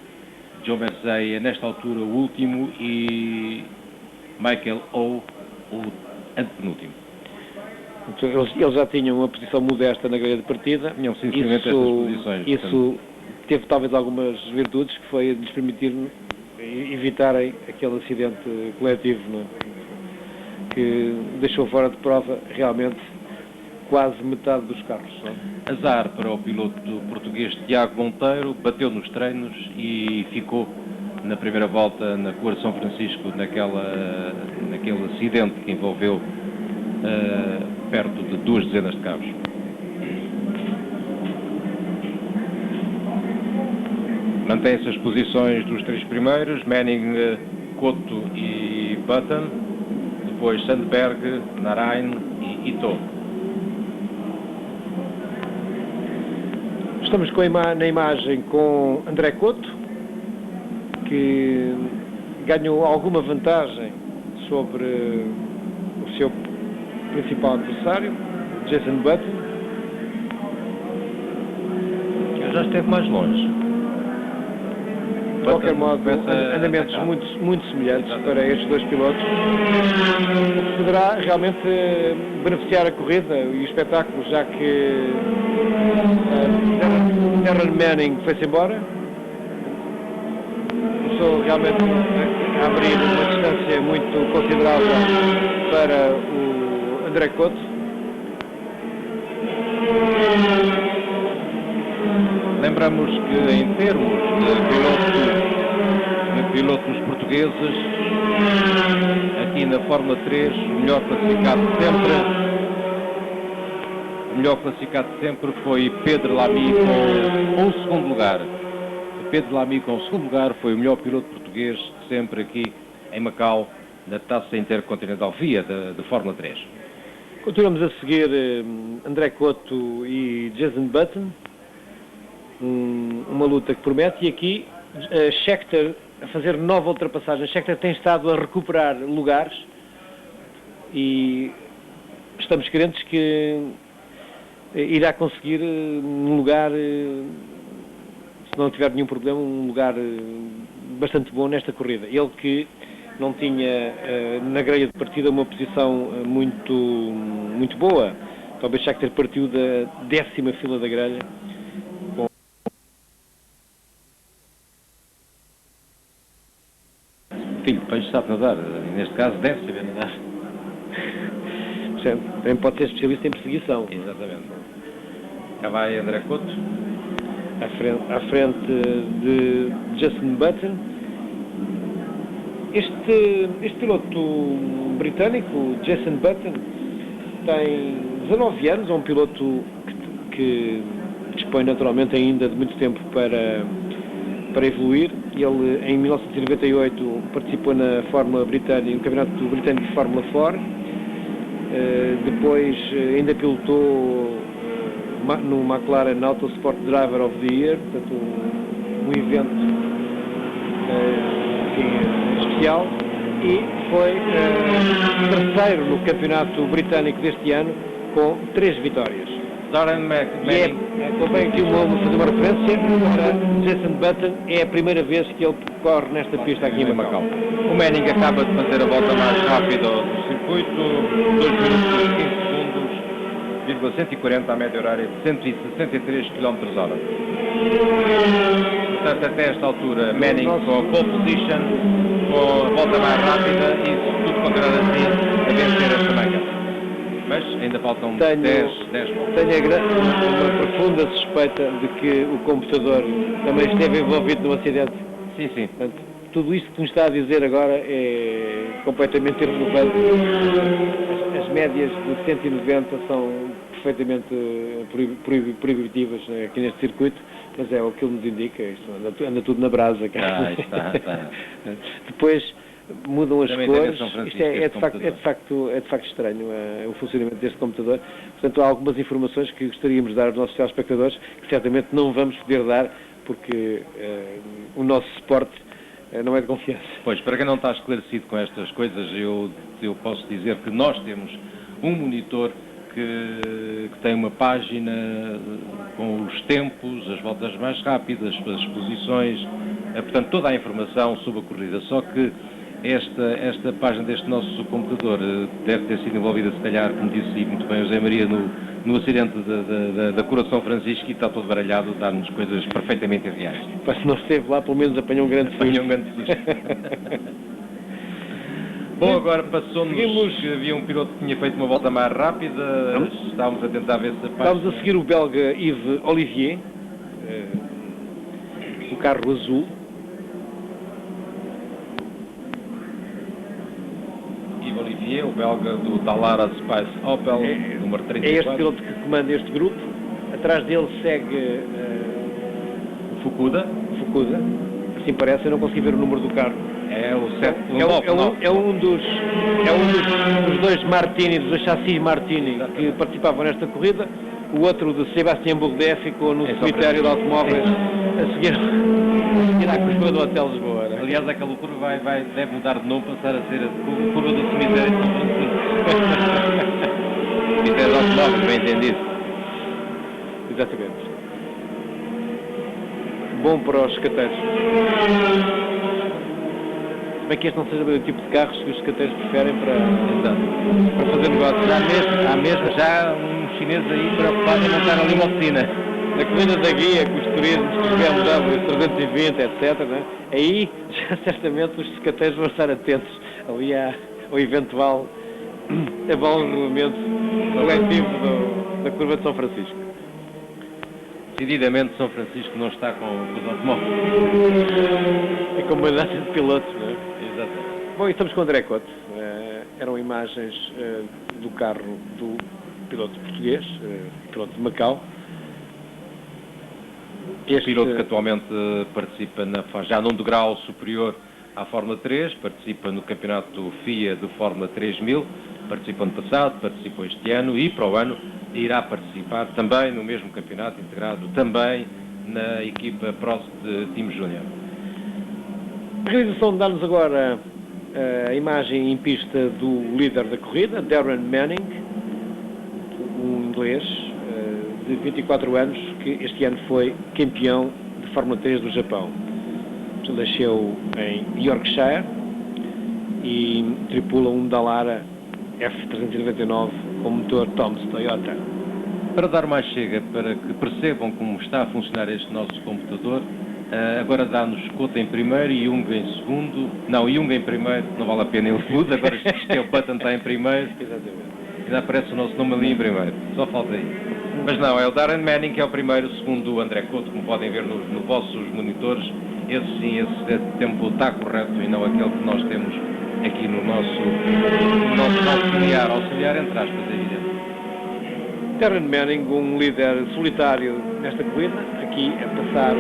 Joe Merzey é nesta altura o último e Michael Oh o antepenúltimo. Eles já tinham uma posição modesta na grelha de partida. Tinham sinceramente estas posições. Isso teve talvez algumas virtudes, que foi lhes permitir evitarem aquele acidente coletivo, não? Que deixou fora de prova realmente quase metade dos carros. Não é? Azar para o piloto português Tiago Monteiro, bateu nos treinos e ficou na primeira volta na Curva de São Francisco, naquele acidente que envolveu perto de 2 dezenas de carros. Mantém-se as posições dos 3 primeiros, Manning, Cotto e Button, depois Sandberg, Narain e Ito. Estamos na imagem com André Cotto, que ganhou alguma vantagem sobre o seu principal adversário, Jason Button. Eu já esteve mais longe. De qualquer modo, andamentos muito semelhantes para estes 2 pilotos. Poderá realmente beneficiar a corrida e o espetáculo, já que Darren Manning foi-se embora. Começou realmente a abrir uma distância muito considerável para o André Cotto. Lembramos que em termos de pilotos portugueses, aqui na Fórmula 3, o melhor classificado sempre foi Pedro Lamy com o segundo lugar. Pedro Lamy com o segundo lugar foi o melhor piloto português sempre aqui em Macau, na Taça Intercontinental FIA de Fórmula 3. Continuamos a seguir André Cotto e Jason Button. Uma luta que promete, e aqui Scheckter a fazer nova ultrapassagem. Scheckter tem estado a recuperar lugares e estamos crentes que irá conseguir um lugar, se não tiver nenhum problema, um lugar bastante bom nesta corrida. Ele que não tinha na grelha de partida uma posição muito boa. Talvez Scheckter partiu da 10ª fila da grelha. Filho de peixe sabe nadar, neste caso deve saber nadar. Também pode ser especialista em perseguição. Exatamente. Cá vai André Cotto. À frente de Jason Button. Este piloto britânico, Jason Button, tem 19 anos, é um piloto que dispõe naturalmente ainda de muito tempo para evoluir. Ele, em 1998, participou na Fórmula Britânica, no Campeonato Britânico de Fórmula 4. Depois ainda pilotou no McLaren Autosport Driver of the Year, portanto um evento especial, e foi terceiro no Campeonato Britânico deste ano com 3 vitórias. Darren Manning. Convém aqui fazer uma referência para Jason Button. É a primeira vez que ele corre nesta pista aqui em Macau. O Manning acaba de fazer a volta mais rápida do circuito, 2 minutos e 15 segundos, 140 a média horária de 163 km/h. Portanto, até esta altura, Manning com a pole position, com a volta mais rápida e, se tudo continuar assim, a vencer esta manga. Mas ainda faltam 10 voltas. Tenho uma profunda suspeita de que o computador também esteve envolvido no acidente. Sim. Portanto, tudo isto que nos está a dizer agora é completamente irrelevante. As médias de 190 são perfeitamente proibitivas aqui neste circuito, mas é o que ele nos indica. Isto anda tudo na brasa. Está. Depois mudam as também cores. Isto é de facto estranho o funcionamento deste computador. Portanto, há algumas informações que gostaríamos de dar aos nossos telespectadores, que certamente não vamos poder dar, porque o nosso suporte não é de confiança. Pois, para quem não está esclarecido com estas coisas, eu posso dizer que nós temos um monitor que tem uma página com os tempos, as voltas mais rápidas, as posições, portanto toda a informação sobre a corrida, só que esta página deste nosso computador deve ter sido envolvida, se calhar, como disse muito bem o José Maria, no acidente da Curva de São Francisco, e está todo baralhado, dá-nos coisas perfeitamente irreais. Mas se não esteve lá, pelo menos apanhou um grande susto. Bom, agora passou-nos Seguimos. que havia um piloto que tinha feito uma volta mais rápida. Estávamos a tentar ver se a Estamos a seguir o belga Yves Olivier, o carro azul. Yves Olivier, o belga do Dallara Spice Opel, número 34. É este piloto que comanda este grupo. Atrás dele segue Fukuda. Assim parece, eu não consegui ver o número do carro. É o 7, É um dos dois Martini, dos dois chassis Martini que participavam nesta corrida. O outro de Sebastián Bourdais ficou no cemitério de automóveis a seguir à curva do Hotel Lisboa. Aliás, aquela curva deve mudar de nome, passar a ser a curva do cemitério de São Francisco. Cemitério de automóveis, bem entendido. Exatamente. Bom para os escateiros. Se bem que este não seja o tipo de carros que os escateiros preferem para fazer negócio. Há mesmo já um chinês aí preocupado em montar ali uma oficina. Na corrida da guia, com os turismos, com os BMW 320, etc., né? Aí já certamente os escateiros vão estar atentos ali ao eventual abalroamento coletivo da curva de São Francisco. Decididamente São Francisco não está com os automóveis. É como uma data de pilotos, não é? Exatamente. Bom, e estamos com o André Couto. Eram imagens do carro do piloto português, piloto de Macau. Este piloto que atualmente participa já num degrau superior à Fórmula 3, participa no campeonato FIA do Fórmula 3000, participou no passado, participou este ano e para o ano irá participar também no mesmo campeonato, integrado também na equipa Prost de Team Júnior. A realização dá-nos agora a imagem em pista do líder da corrida, Darren Manning, um inglês de 24 anos que este ano foi campeão de Fórmula 3 do Japão. Nasceu em Yorkshire e tripula um Dallara F399 com motor Tom's Toyota. Para dar mais chega, para que percebam como está a funcionar este nosso computador, agora dá-nos Couto em primeiro e Jung em segundo. Não, Jung em primeiro, não vale a pena ele muda, agora isto é o Button está em primeiro. Exatamente. Ainda aparece o nosso nome ali em primeiro, só falta aí. Mas não, é o Darren Manning que é o primeiro, segundo o André Couto, como podem ver nos vossos monitores. Esse tempo está correto e não aquele que nós temos aqui no nosso auxiliar entre aspas, é evidente. Darren Manning, um líder solitário nesta corrida, aqui a passar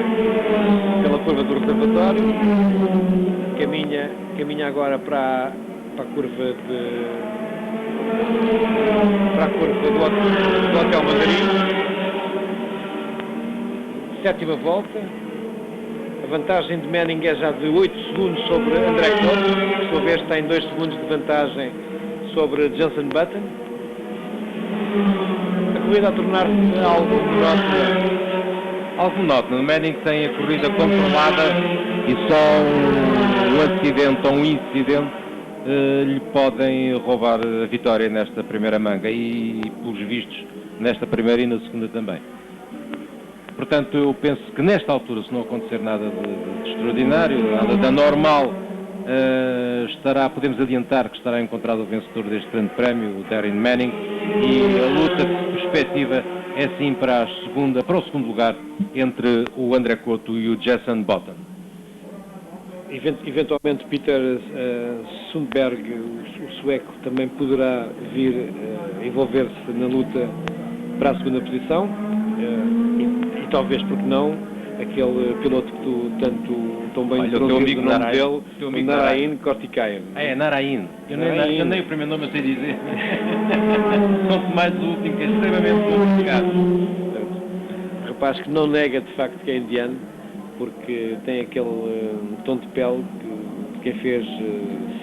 pela curva do reservatório, caminha agora para a curva do Hotel Mandarim. Sétima volta. A vantagem de Manning é já de 8 segundos sobre André Couto, que por sua vez tem 2 segundos de vantagem sobre Jenson Button. A corrida a tornar-se algo monótona. Algo monótono. Manning tem a corrida controlada e só um acidente ou um incidente lhe podem roubar a vitória nesta primeira manga e, pelos vistos, nesta primeira e na segunda também. Portanto, eu penso que nesta altura, se não acontecer nada de extraordinário, nada de anormal, podemos adiantar que estará encontrado o vencedor deste grande prémio, o Darren Manning, e a luta perspectiva é sim para o segundo lugar entre o André Couto e o Jenson Button. Eventualmente Peter Sundberg, o sueco, também poderá vir a envolver-se na luta para a segunda posição. E talvez, porque não, aquele piloto que tu tão bem introduziste o nome dele, Narain Kortikayan. É, Narain. Eu nem o primeiro nome eu sei dizer. Quanto mais o último, que é extremamente complicado. Um rapaz que não nega de facto que é indiano, porque tem aquele tom de pele de quem fez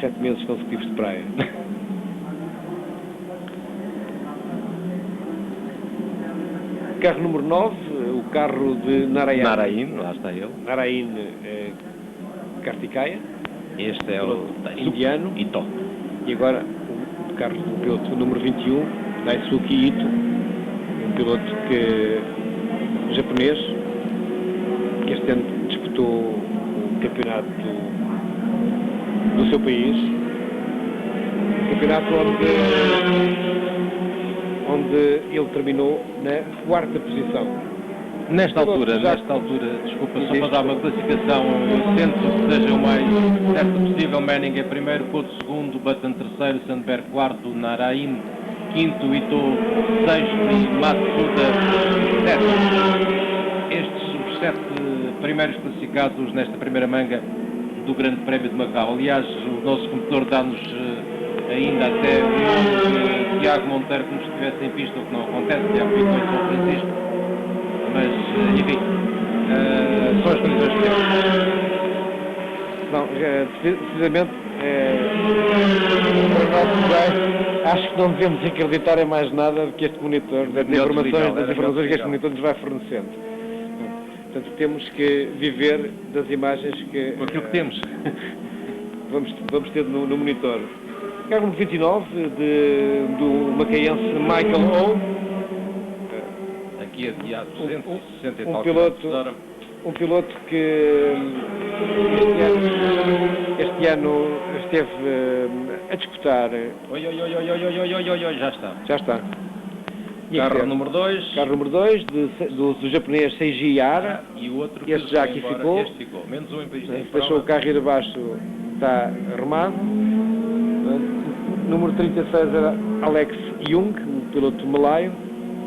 7 meses consecutivos de praia. Carro número 9, o carro de Narain. Narain, lá está ele. Narain Kartikeya. Este é o indiano. Ito. E agora o carro do piloto número 21, Daisuke Ito, um piloto japonês, que este ano disputou o campeonato do seu país campeonato onde ele terminou na 4ª posição. Nesta altura, desculpa, só para dar uma classificação, eu tento que seja o mais certo possível. Manning em primeiro, Couto segundo, Button terceiro, Sandberg quarto, Narain quinto, Ito sexto e Matsuda sétimo. Estes os 7 primeiros classificados nesta primeira manga do Grande Prémio de Macau. Aliás, o nosso computador dá-nos ainda até o nome de Tiago Monteiro que nos estivesse em pista, o que não acontece, Tiago ficou em São Francisco. Mas, enfim, são as condições que temos. Não, precisamente, acho que não devemos acreditar em mais nada do que este monitor, das informações que este monitor nos vai fornecendo. Portanto, temos que viver das imagens que... Com aquilo que temos. Vamos ter no monitor. Carro 29 do macaense Michael O. Aqui há 260 e tal um piloto que este ano esteve a disputar. Oi, já está. Carro número 2 do japonês Seiji Hara. E o outro este já aqui ficou. Este ficou. Menos um em país. Deixou o carro ir abaixo, está arrumado. Número 36 era Alex Young, um piloto malaio.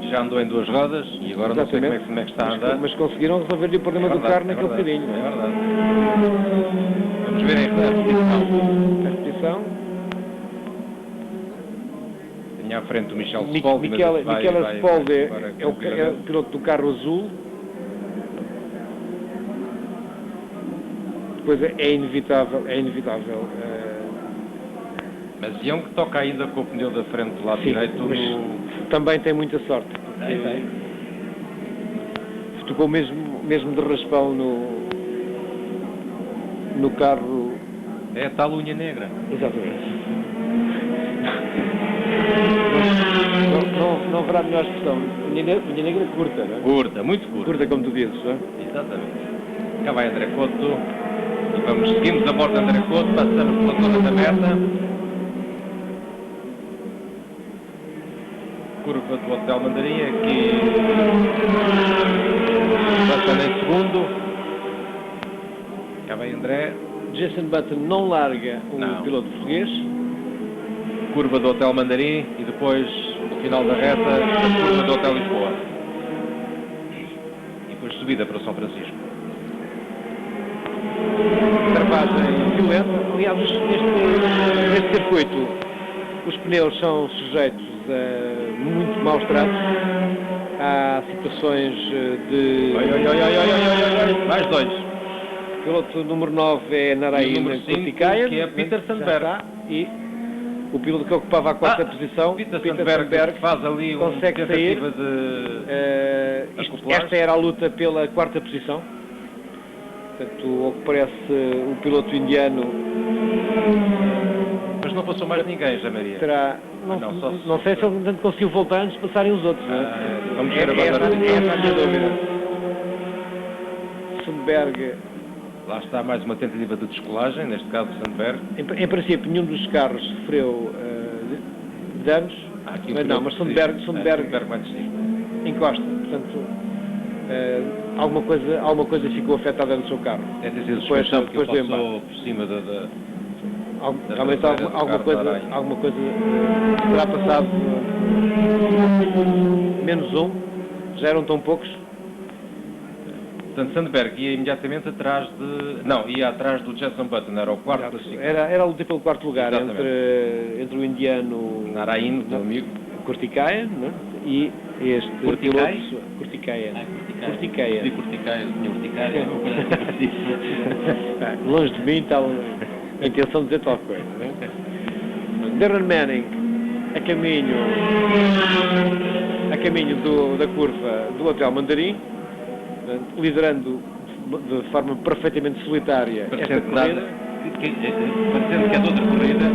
Já andou em 2 rodas e agora não sei como é que está a andar. Mas conseguiram resolver o problema do carro naquele bocadinho. É verdade. Vamos ver a repetição. Tenho à frente o Michel Spoldi. Michele Spoldi é o piloto do carro azul. Depois é inevitável. Mas Young toca ainda com o pneu da frente do lado direito. Também tem muita sorte. Tem. Tocou mesmo de raspão no carro. É a tal unha negra. Exatamente. Não haverá melhor expressão. Unha negra curta, não é? Curta, muito curta. Curta, como tu dizes, não é? Exatamente. Cá vai André Couto. E seguimos a bordo de André Couto, passamos pela zona da meta. Curva do Hotel Mandarim, aqui Button em segundo. Cá vem André. Jason Button não larga o piloto português. Curva do Hotel Mandarim e depois, no final da reta, a curva do Hotel Lisboa. E depois subida para São Francisco. Travagem violenta. Aliás, neste circuito, os pneus são sujeitos a muito maus tratos. Há situações de... Mais 2. O piloto número 9 é Narain Kurtikainen, que é Peter Sandberg. E o piloto que ocupava a 4ª posição, Peter Sandberg, faz ali consegue sair. Esta era a luta pela 4ª posição. Portanto, o que parece o piloto indiano... Mas não passou mais ninguém, já Maria. Não sei se ele tanto conseguiu voltar antes de passarem os outros. Vamos ver agora. Essa é a minha dúvida. Sandberg. Lá está mais uma tentativa de descolagem, neste caso Sandberg. Em princípio, nenhum dos carros sofreu danos. Mas Sandberg vai descer. Encosta. Portanto, alguma coisa ficou afetada no seu carro. É ter sido suspensão que ele passou por cima da realmente alguma coisa terá passado. Menos um, já eram tão poucos. Portanto, Sandberg ia imediatamente atrás ia atrás do Jason Button, era o quarto classificado. Era a luta pelo 4º lugar entre o indiano Narain, meu amigo Kurtikainen, né? E este piloto Kurtikainen. Longe de mim está a intenção de dizer tal coisa, né? Darren Manning a caminho da curva do Hotel Mandarim, liderando de forma perfeitamente solitária esta corrida. Parecendo que é de outra corrida.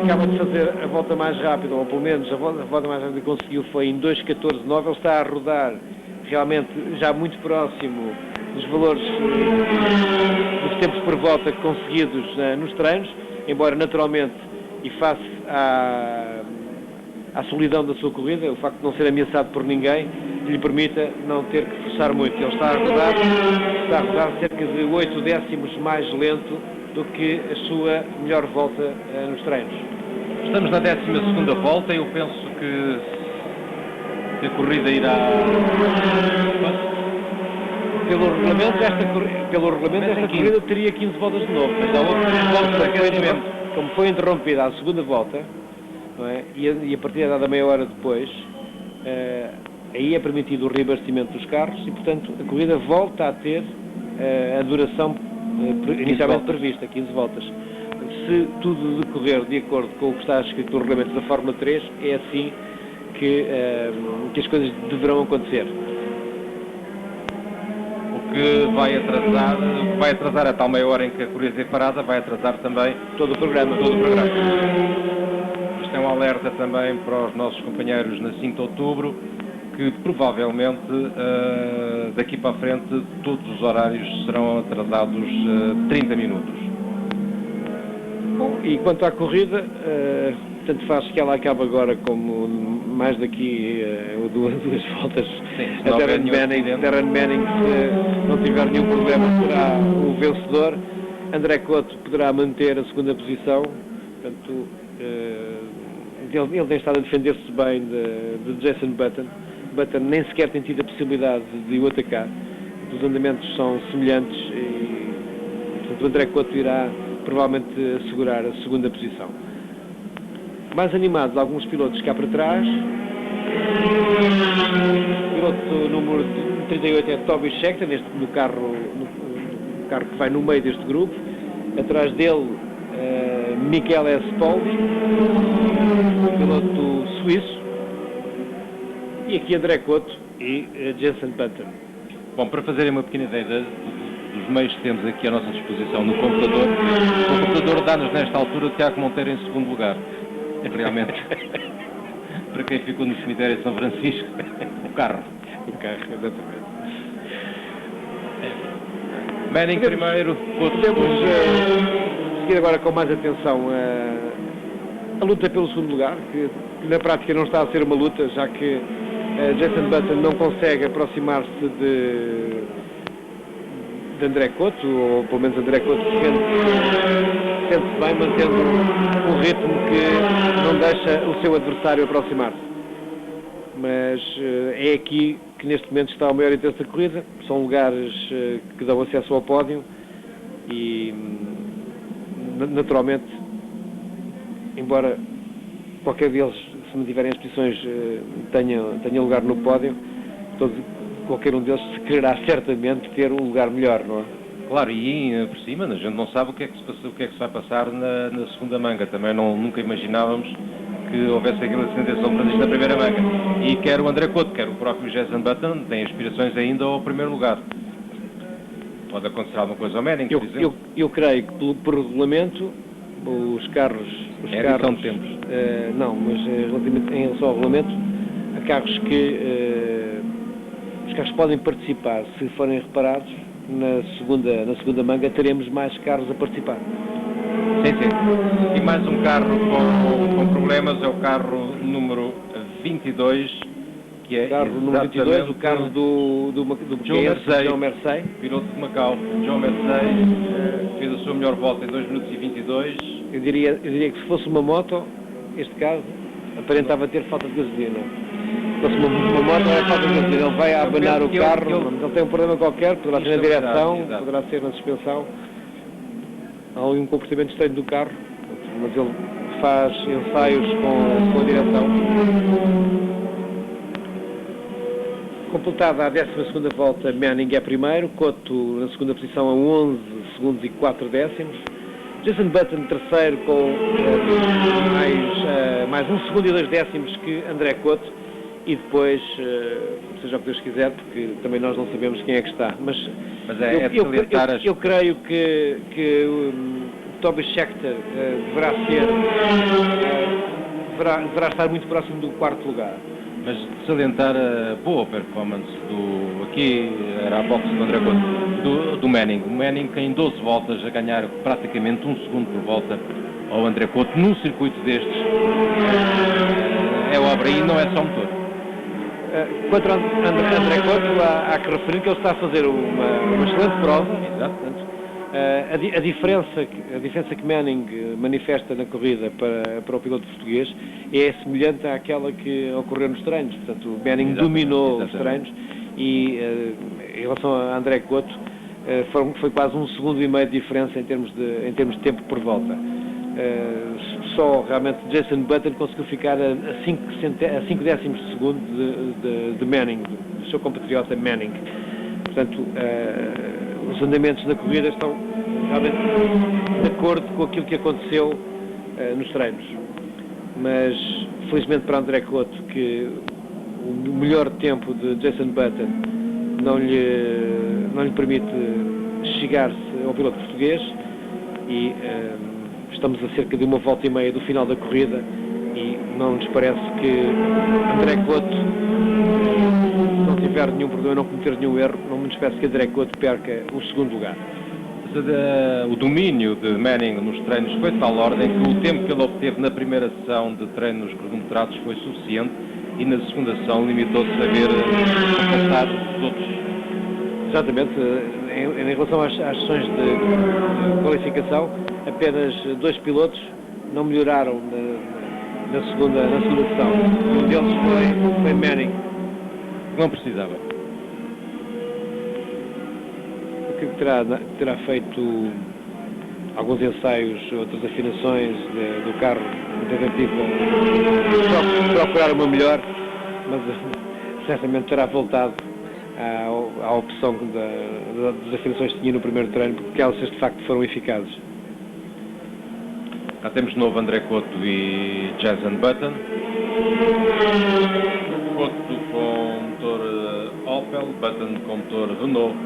Acaba de fazer a volta mais rápida, ou pelo menos a volta mais rápida que conseguiu foi em 2:14.9. Ele está a rodar realmente já muito próximo dos valores dos tempos por volta conseguidos nos treinos, embora naturalmente e face à solidão da sua corrida, o facto de não ser ameaçado por ninguém, lhe permita não ter que forçar muito. Ele está a rodar cerca de 8 décimos mais lento do que a sua melhor volta nos treinos. Estamos na 12ª volta e eu penso que a corrida irá... Pelo regulamento, esta corrida teria 15 voltas de novo, mas há outras voltas, como foi interrompida a segunda volta, não é? E a partida é dada meia hora depois, aí é permitido o reabastecimento dos carros e, portanto, a corrida volta a ter a duração inicialmente prevista, 15 voltas. Se tudo decorrer de acordo com o que está escrito no regulamento da Fórmula 3, é assim que as coisas deverão acontecer. O que vai atrasar a tal meia hora em que a corrida é parada, vai atrasar também todo o programa. Isto é um alerta também para os nossos companheiros na 5 de outubro, que provavelmente daqui para a frente todos os horários serão atrasados 30 minutos. Bom, e quanto à corrida, tanto faz que ela acabe agora como mais daqui duas voltas. Sim, a Darren Manning, se não tiver nenhum problema, será o vencedor. André Couto poderá manter a segunda posição. Portanto, ele tem estado a defender-se bem de Jason Button. Button nem sequer tem tido a possibilidade de o atacar. Os andamentos são semelhantes e, portanto, o André Couto irá provavelmente assegurar a segunda posição. Mais animados alguns pilotos cá para trás. O piloto número 38 é Toby Scheckter, no carro que vai no meio deste grupo. Atrás dele, Michele Spoldi, piloto suíço. E aqui André Couto e Jenson Button. Bom, para fazerem uma pequena ideia dos meios que temos aqui à nossa disposição no computador, o computador dá-nos nesta altura Tiago Monteiro em segundo lugar. Realmente, para quem ficou no cemitério de São Francisco, o carro, exatamente. Manning primeiro, Couto podemos seguir agora com mais atenção a luta pelo segundo lugar, que na prática não está a ser uma luta, já que Jason Button não consegue aproximar-se de André Couto, ou pelo menos André Couto sente-se bem, mantendo um ritmo que não deixa o seu adversário aproximar-se. Mas é aqui que neste momento está o maior interesse da corrida. São lugares que dão acesso ao pódio e, naturalmente, embora qualquer deles, se mantiverem as posições, tenha lugar no pódio, qualquer um deles se quererá certamente ter um lugar melhor, não é? Claro, e por cima a gente não sabe o que é que se vai passar na segunda manga. Também nunca imaginávamos que houvesse aquele acidente de São Francisco na primeira manga. E quer o André Couto, quer o próprio Jason Button, têm aspirações ainda ao primeiro lugar. Pode acontecer alguma coisa ao Manning, por exemplo. Eu creio que por regulamento os carros são de tempos. Não, mas relativamente em relação ao regulamento, há carros que os carros podem participar se forem reparados. Na segunda manga teremos mais carros a participar. Sim. E mais um carro com problemas é o carro número 22, que é o carro número 22, o carro do João Mersey, piloto de Macau. João Mersey fez a sua melhor volta em 2 minutos e 22. Eu diria que se fosse uma moto, este carro aparentava ter falta de gasolina. Se fosse uma moto, é falta de gasolina. Ele vai a abanar o carro, ele tem um problema qualquer, poderá ser na direção, poderá ser na suspensão. Há um comportamento estranho do carro, mas ele faz ensaios com a direção. Completada a 12ª volta, Manning é primeiro, Couto na segunda posição a 11 segundos e 4 décimos. Jason Button terceiro com mais 1 segundo e 2 décimos que André Couto. E depois, seja o que Deus quiser, porque também nós não sabemos quem é que está. Mas eu creio que Toby Scheckter deverá estar muito próximo do quarto lugar. Mas de salientar a boa performance aqui era a boxe do André Couto, do Manning. O Manning em 12 voltas a ganhar praticamente 1 segundo por volta, ao André Couto num circuito destes é obra e não é só motor. Quanto ao André Couto, há que referir que ele está a fazer uma excelente prova. Exato. A diferença que Manning manifesta na corrida para o piloto português é semelhante àquela que ocorreu nos treinos. Portanto, o Manning dominou os treinos e, em relação a André Couto, foi quase 1,5 segundos de diferença em termos de tempo por volta. Só realmente Jason Button conseguiu ficar a 5 décimos de segundo de Manning, do seu compatriota Manning. Portanto, os andamentos da corrida estão realmente de acordo com aquilo que aconteceu nos treinos. Mas, felizmente para André Couto, que o melhor tempo de Jason Button não lhe permite chegar-se ao piloto português e estamos a cerca de 1 volta e meia do final da corrida e não nos parece que André Couto, se não tiver nenhum problema, não cometer nenhum erro, não nos parece que André Couto perca o segundo lugar. O domínio de Manning nos treinos foi de tal ordem que o tempo que ele obteve na primeira sessão de treinos cronometrados foi suficiente e na segunda sessão limitou-se a ver passar os outros. Exatamente. Em relação às sessões de qualificação, apenas 2 pilotos não melhoraram na segunda sessão. Um deles foi Manning. Não precisava. O que terá feito alguns ensaios, outras afinações do carro, tentativa procurar uma melhor, mas certamente terá voltado à opção das afinações que tinha no primeiro treino, porque elas de facto foram eficazes. Cá temos de novo André Couto e Jason Button. Couto com motor Opel, Button com motor Renault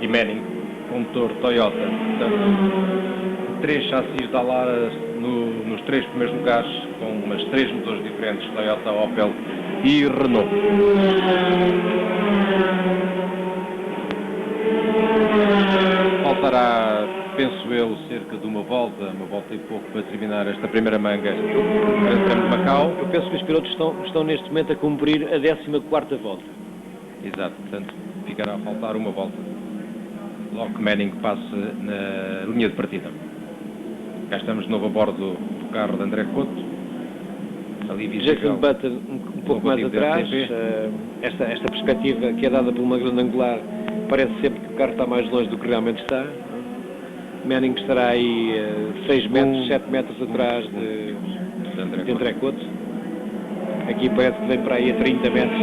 e Manning com motor Toyota. Portanto, 3 chassis da Lara nos 3 primeiros lugares, com umas 3 motores diferentes, Toyota, Opel e Renault. Faltará, penso eu, cerca de uma volta e pouco para terminar esta primeira manga do Grande Prémio de Macau. Eu penso que os pilotos estão neste momento a cumprir a 14ª volta. Exato, portanto ficará a faltar uma volta. Logo que Manning passe na linha de partida. Cá estamos de novo a bordo do carro de André Couto. Ali Jason Button um pouco mais atrás. Esta perspectiva que é dada por uma grande angular parece sempre que o carro está mais longe do que realmente está. Manning estará aí 6 metros, 7 metros atrás de André Couto. Aqui parece que vem para aí a 30 metros.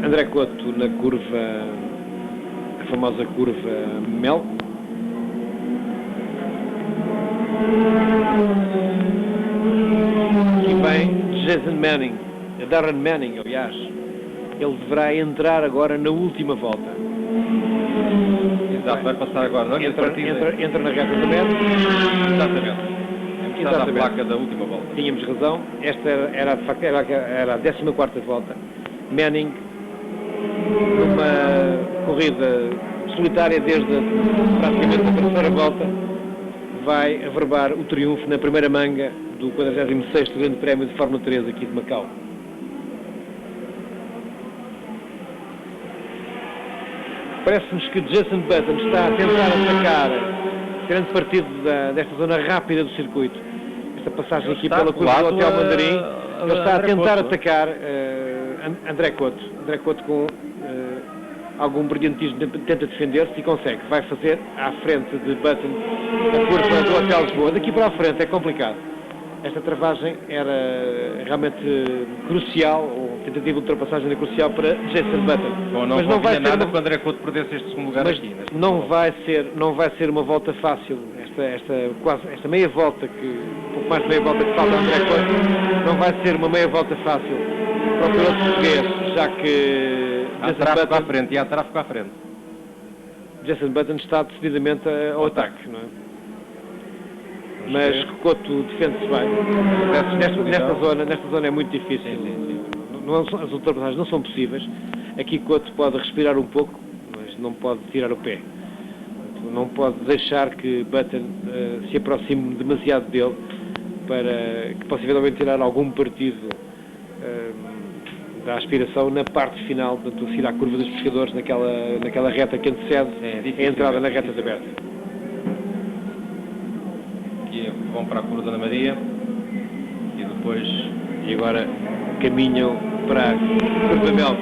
André Couto na curva, a famosa curva Mel. E vem Jason Manning, Darren Manning, aliás. Ele deverá entrar agora na última volta. Exato, vai passar agora. Entra na reta da meta. Exatamente. Está a placa da última volta. Tínhamos razão. Esta era a 14ª volta. Manning, numa corrida solitária desde praticamente a terceira volta, vai averbar o triunfo na primeira manga do 46º Grande Prémio de Fórmula 3 aqui de Macau. Parece-nos que Jason Button está a tentar atacar grande partido desta zona rápida do circuito. Esta passagem aqui pela curva do Hotel Mandarim. Ele está a tentar atacar André Couto. André Couto com algum brilhantismo tenta defender-se e consegue. Vai fazer à frente de Button a curva do Hotel Lisboa. Daqui para a frente é complicado. Esta travagem era realmente crucial, ou tentativa de ultrapassagem era crucial para Jason Button. Bom, mas não vai ser nada que o André Couto perdesse este segundo lugar aqui. Não vai ser uma volta fácil. Esta meia volta, um pouco mais de meia volta que falta a André Couto, não vai ser uma meia volta fácil para o piloto português, já que há tráfego à frente, e há tráfego à frente. Jason Button está decididamente ao ataque, não é? Mas Couto defende-se bem. Nesta zona é muito difícil. Sim. as ultrapassagens não são possíveis. Aqui Couto pode respirar um pouco, mas não pode tirar o pé. Não pode deixar que Button se aproxime demasiado dele para que possa eventualmente tirar algum partido da aspiração na parte final, portanto, a seguir à curva dos pescadores, naquela reta que antecede a entrada na reta da Berta. Aqui vão para a curva da Maria e agora caminham para a curva Mel.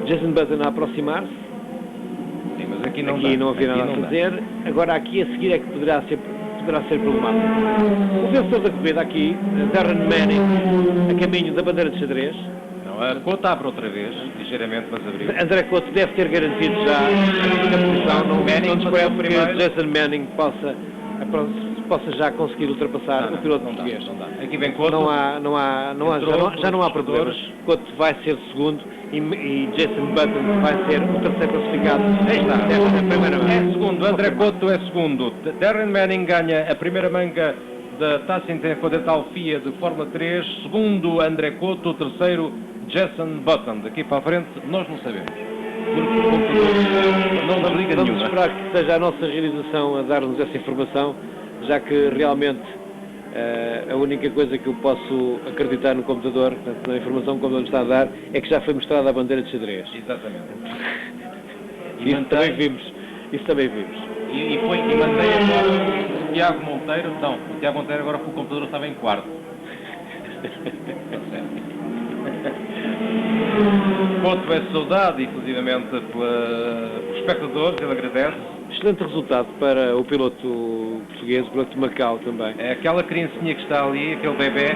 Jason Button a aproximar-se. Sim, mas aqui não havia nada a fazer. Agora aqui a seguir é que poderá ser problemático. O vencedor da corrida aqui, Darren Manning, a caminho da bandeira de xadrez. Não, a Couto abre outra vez, ligeiramente, mas abriu. André Couto deve ter garantido já a posição. Não desconhece que Jason Manning possa já conseguir ultrapassar o piloto português. Aqui vem Couto. Já não há problemas. Couto vai ser segundo e Jason Button vai ser o terceiro classificado. Aí está. Desta primeira manga. É segundo, André Couto é segundo. Darren Manning ganha a primeira manga da Taça Intercontinental FIA de Fórmula 3. Segundo, André Couto. Terceiro, Jason Button. Daqui para a frente, nós não sabemos. Porque o computador não nos liga nenhuma. Vamos esperar que seja a nossa realização a dar-nos essa informação, já que realmente a única coisa que eu posso acreditar no computador, portanto, na informação que o computador está a dar, é que já foi mostrada a bandeira de xadrez. Exatamente. Isso também vimos. E mantém agora o Tiago Monteiro. Não, o Tiago Monteiro agora porque o computador estava em quarto. Couto é saudado, inclusivamente, pelos espectadores, ele agradece. Excelente resultado para o piloto português, o piloto de Macau também. É aquela criancinha que está ali, aquele bebê,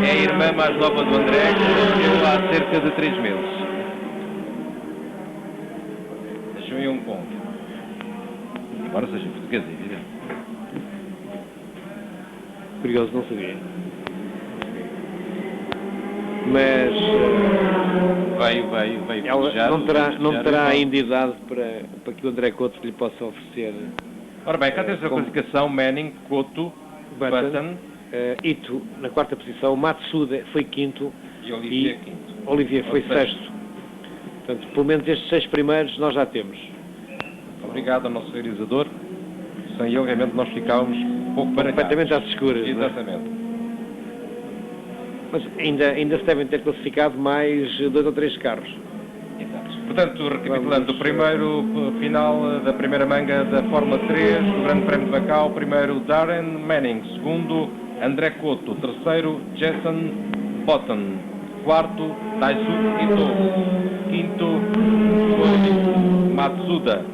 é a irmã mais nova do André, que nasceu há cerca de 3 meses. Nasceu em Hong Kong. Embora seja português, é evidente. Curioso, não sabia. Mas veio ela não terá ainda idade para que o André Couto lhe possa oferecer. Ora bem, cá tens a classificação: Manning, Couto, Button, Ito na quarta posição, Matsuda foi quinto e Olivier foi sexto. Portanto, pelo menos estes 6 primeiros nós já temos. Obrigado ao nosso realizador. Sem ele, realmente, nós ficávamos um pouco baralhados. Completamente às escuras. Exatamente. Mas ainda se devem ter classificado mais 2 ou 3 carros. Exato. Portanto, recapitulando, o primeiro final da primeira manga da Fórmula 3, do Grande Prémio de Macau, primeiro Darren Manning, segundo André Couto, terceiro Jason Button, quarto Daisuke Ito, quinto Matsuda,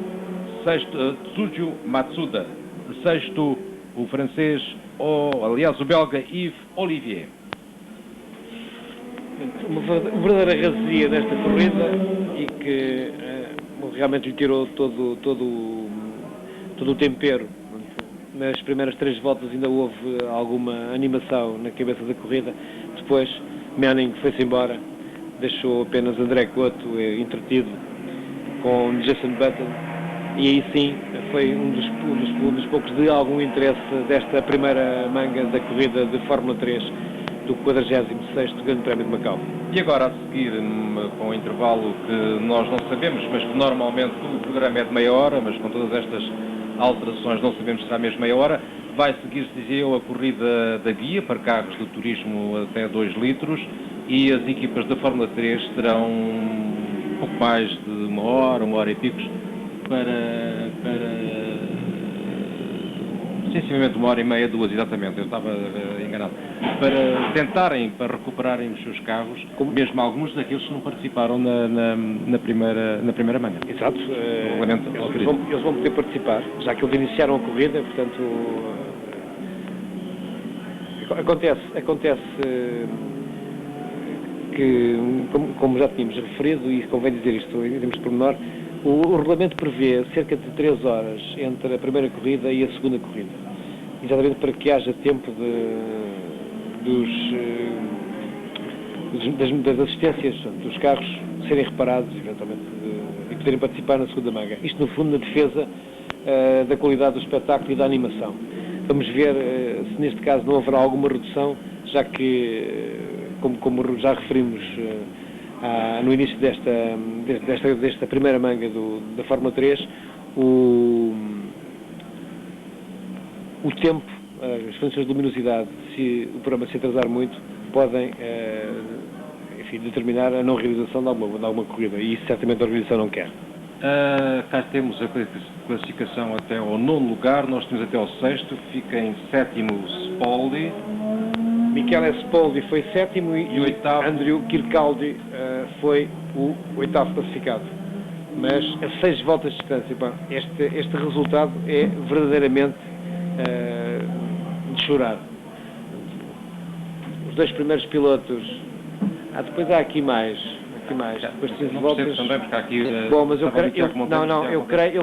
sexto Tsuju Matsuda, sexto o francês, o belga Yves Olivier. Uma verdadeira razia desta corrida e que realmente lhe tirou todo o tempero. Nas primeiras 3 voltas ainda houve alguma animação na cabeça da corrida. Depois Manning foi-se embora, deixou apenas André Couto entretido com Jason Button, e aí sim foi um dos poucos de algum interesse desta primeira manga da corrida de Fórmula 3 do 46º Grande Prémio de Macau. E agora, a seguir, com um intervalo que nós não sabemos, mas que normalmente o programa é de meia hora, mas com todas estas alterações não sabemos se será mesmo meia hora, vai seguir, dizia eu, a corrida da guia para carros de turismo até 2 litros, e as equipas da Fórmula 3 terão um pouco mais de uma hora e picos, para sensivelmente 1h30, 2, exatamente, eu estava enganado, para recuperarem os seus carros, mesmo alguns daqueles que não participaram na primeira manga. Exato, eles vão poder participar, já que eles iniciaram a corrida, portanto, acontece que, como já tínhamos referido, e convém dizer isto em termos de pormenor, o regulamento prevê cerca de 3 horas entre a primeira corrida e a segunda corrida, exatamente para que haja tempo das assistências dos carros serem reparados, eventualmente, e poderem participar na segunda manga. Isto, no fundo, na defesa da qualidade do espetáculo e da animação. Vamos ver se neste caso não haverá alguma redução, já que, como já referimos no início desta primeira manga da Fórmula 3, o tempo, as condições de luminosidade, se o programa se atrasar muito, podem determinar a não realização de alguma corrida, e isso certamente a organização não quer. Cá temos a classificação até ao 9º lugar, nós temos até ao 6º, fica em 7º Spoldi. Michele Spoldi foi 7º e o 8º Andrew Kirkcaldy foi o 8º classificado. Mas a 6 voltas de distância, este resultado é verdadeiramente de chorar. Os 2 primeiros pilotos, depois há aqui mais. Depois de 15 voltas. Também, porque aqui, bom, mas eu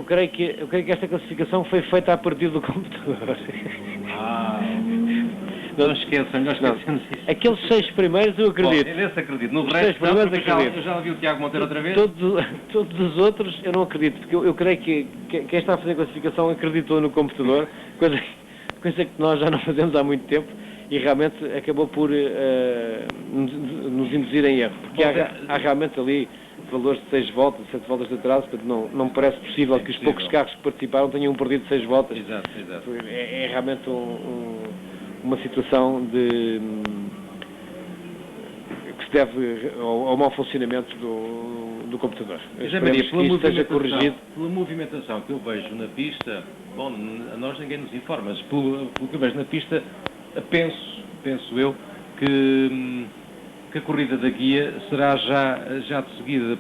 creio que esta classificação foi feita a partir do computador. Não esqueçam, nós esquecemos isso. Aqueles 6 primeiros eu acredito. Bom, nesse acredito. No resto, eu já vi o Tiago Monteiro outra vez. Todos os outros eu não acredito, porque eu creio que quem está a fazer a classificação acreditou no computador, coisa que nós já não fazemos há muito tempo, e realmente acabou por nos induzir em erro, porque há realmente ali valores de 6 voltas, 7 voltas de atraso, portanto não me parece possível que os poucos carros que participaram tenham perdido 6 voltas. Exato. É realmente uma situação que se deve ao mau funcionamento do computador. Esperemos que isso seja corrigido. Pela movimentação que eu vejo na pista, bom, a nós ninguém nos informa, mas pelo que eu vejo na pista, penso eu que a corrida da guia será já de seguida.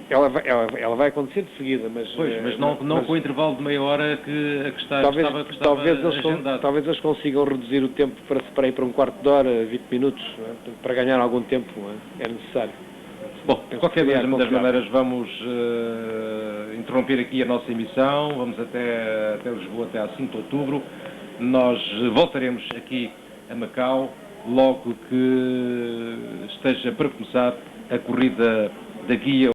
Ela vai acontecer de seguida, mas não com o intervalo de meia hora que estava agendado. Talvez eles consigam reduzir o tempo para ir para um quarto de hora, 20 minutos, para ganhar algum tempo, é necessário. Bom, de qualquer das maneiras, vamos interromper aqui a nossa emissão, vamos até Lisboa, até a 5 de outubro. Nós voltaremos aqui a Macau logo que esteja para começar a corrida da guia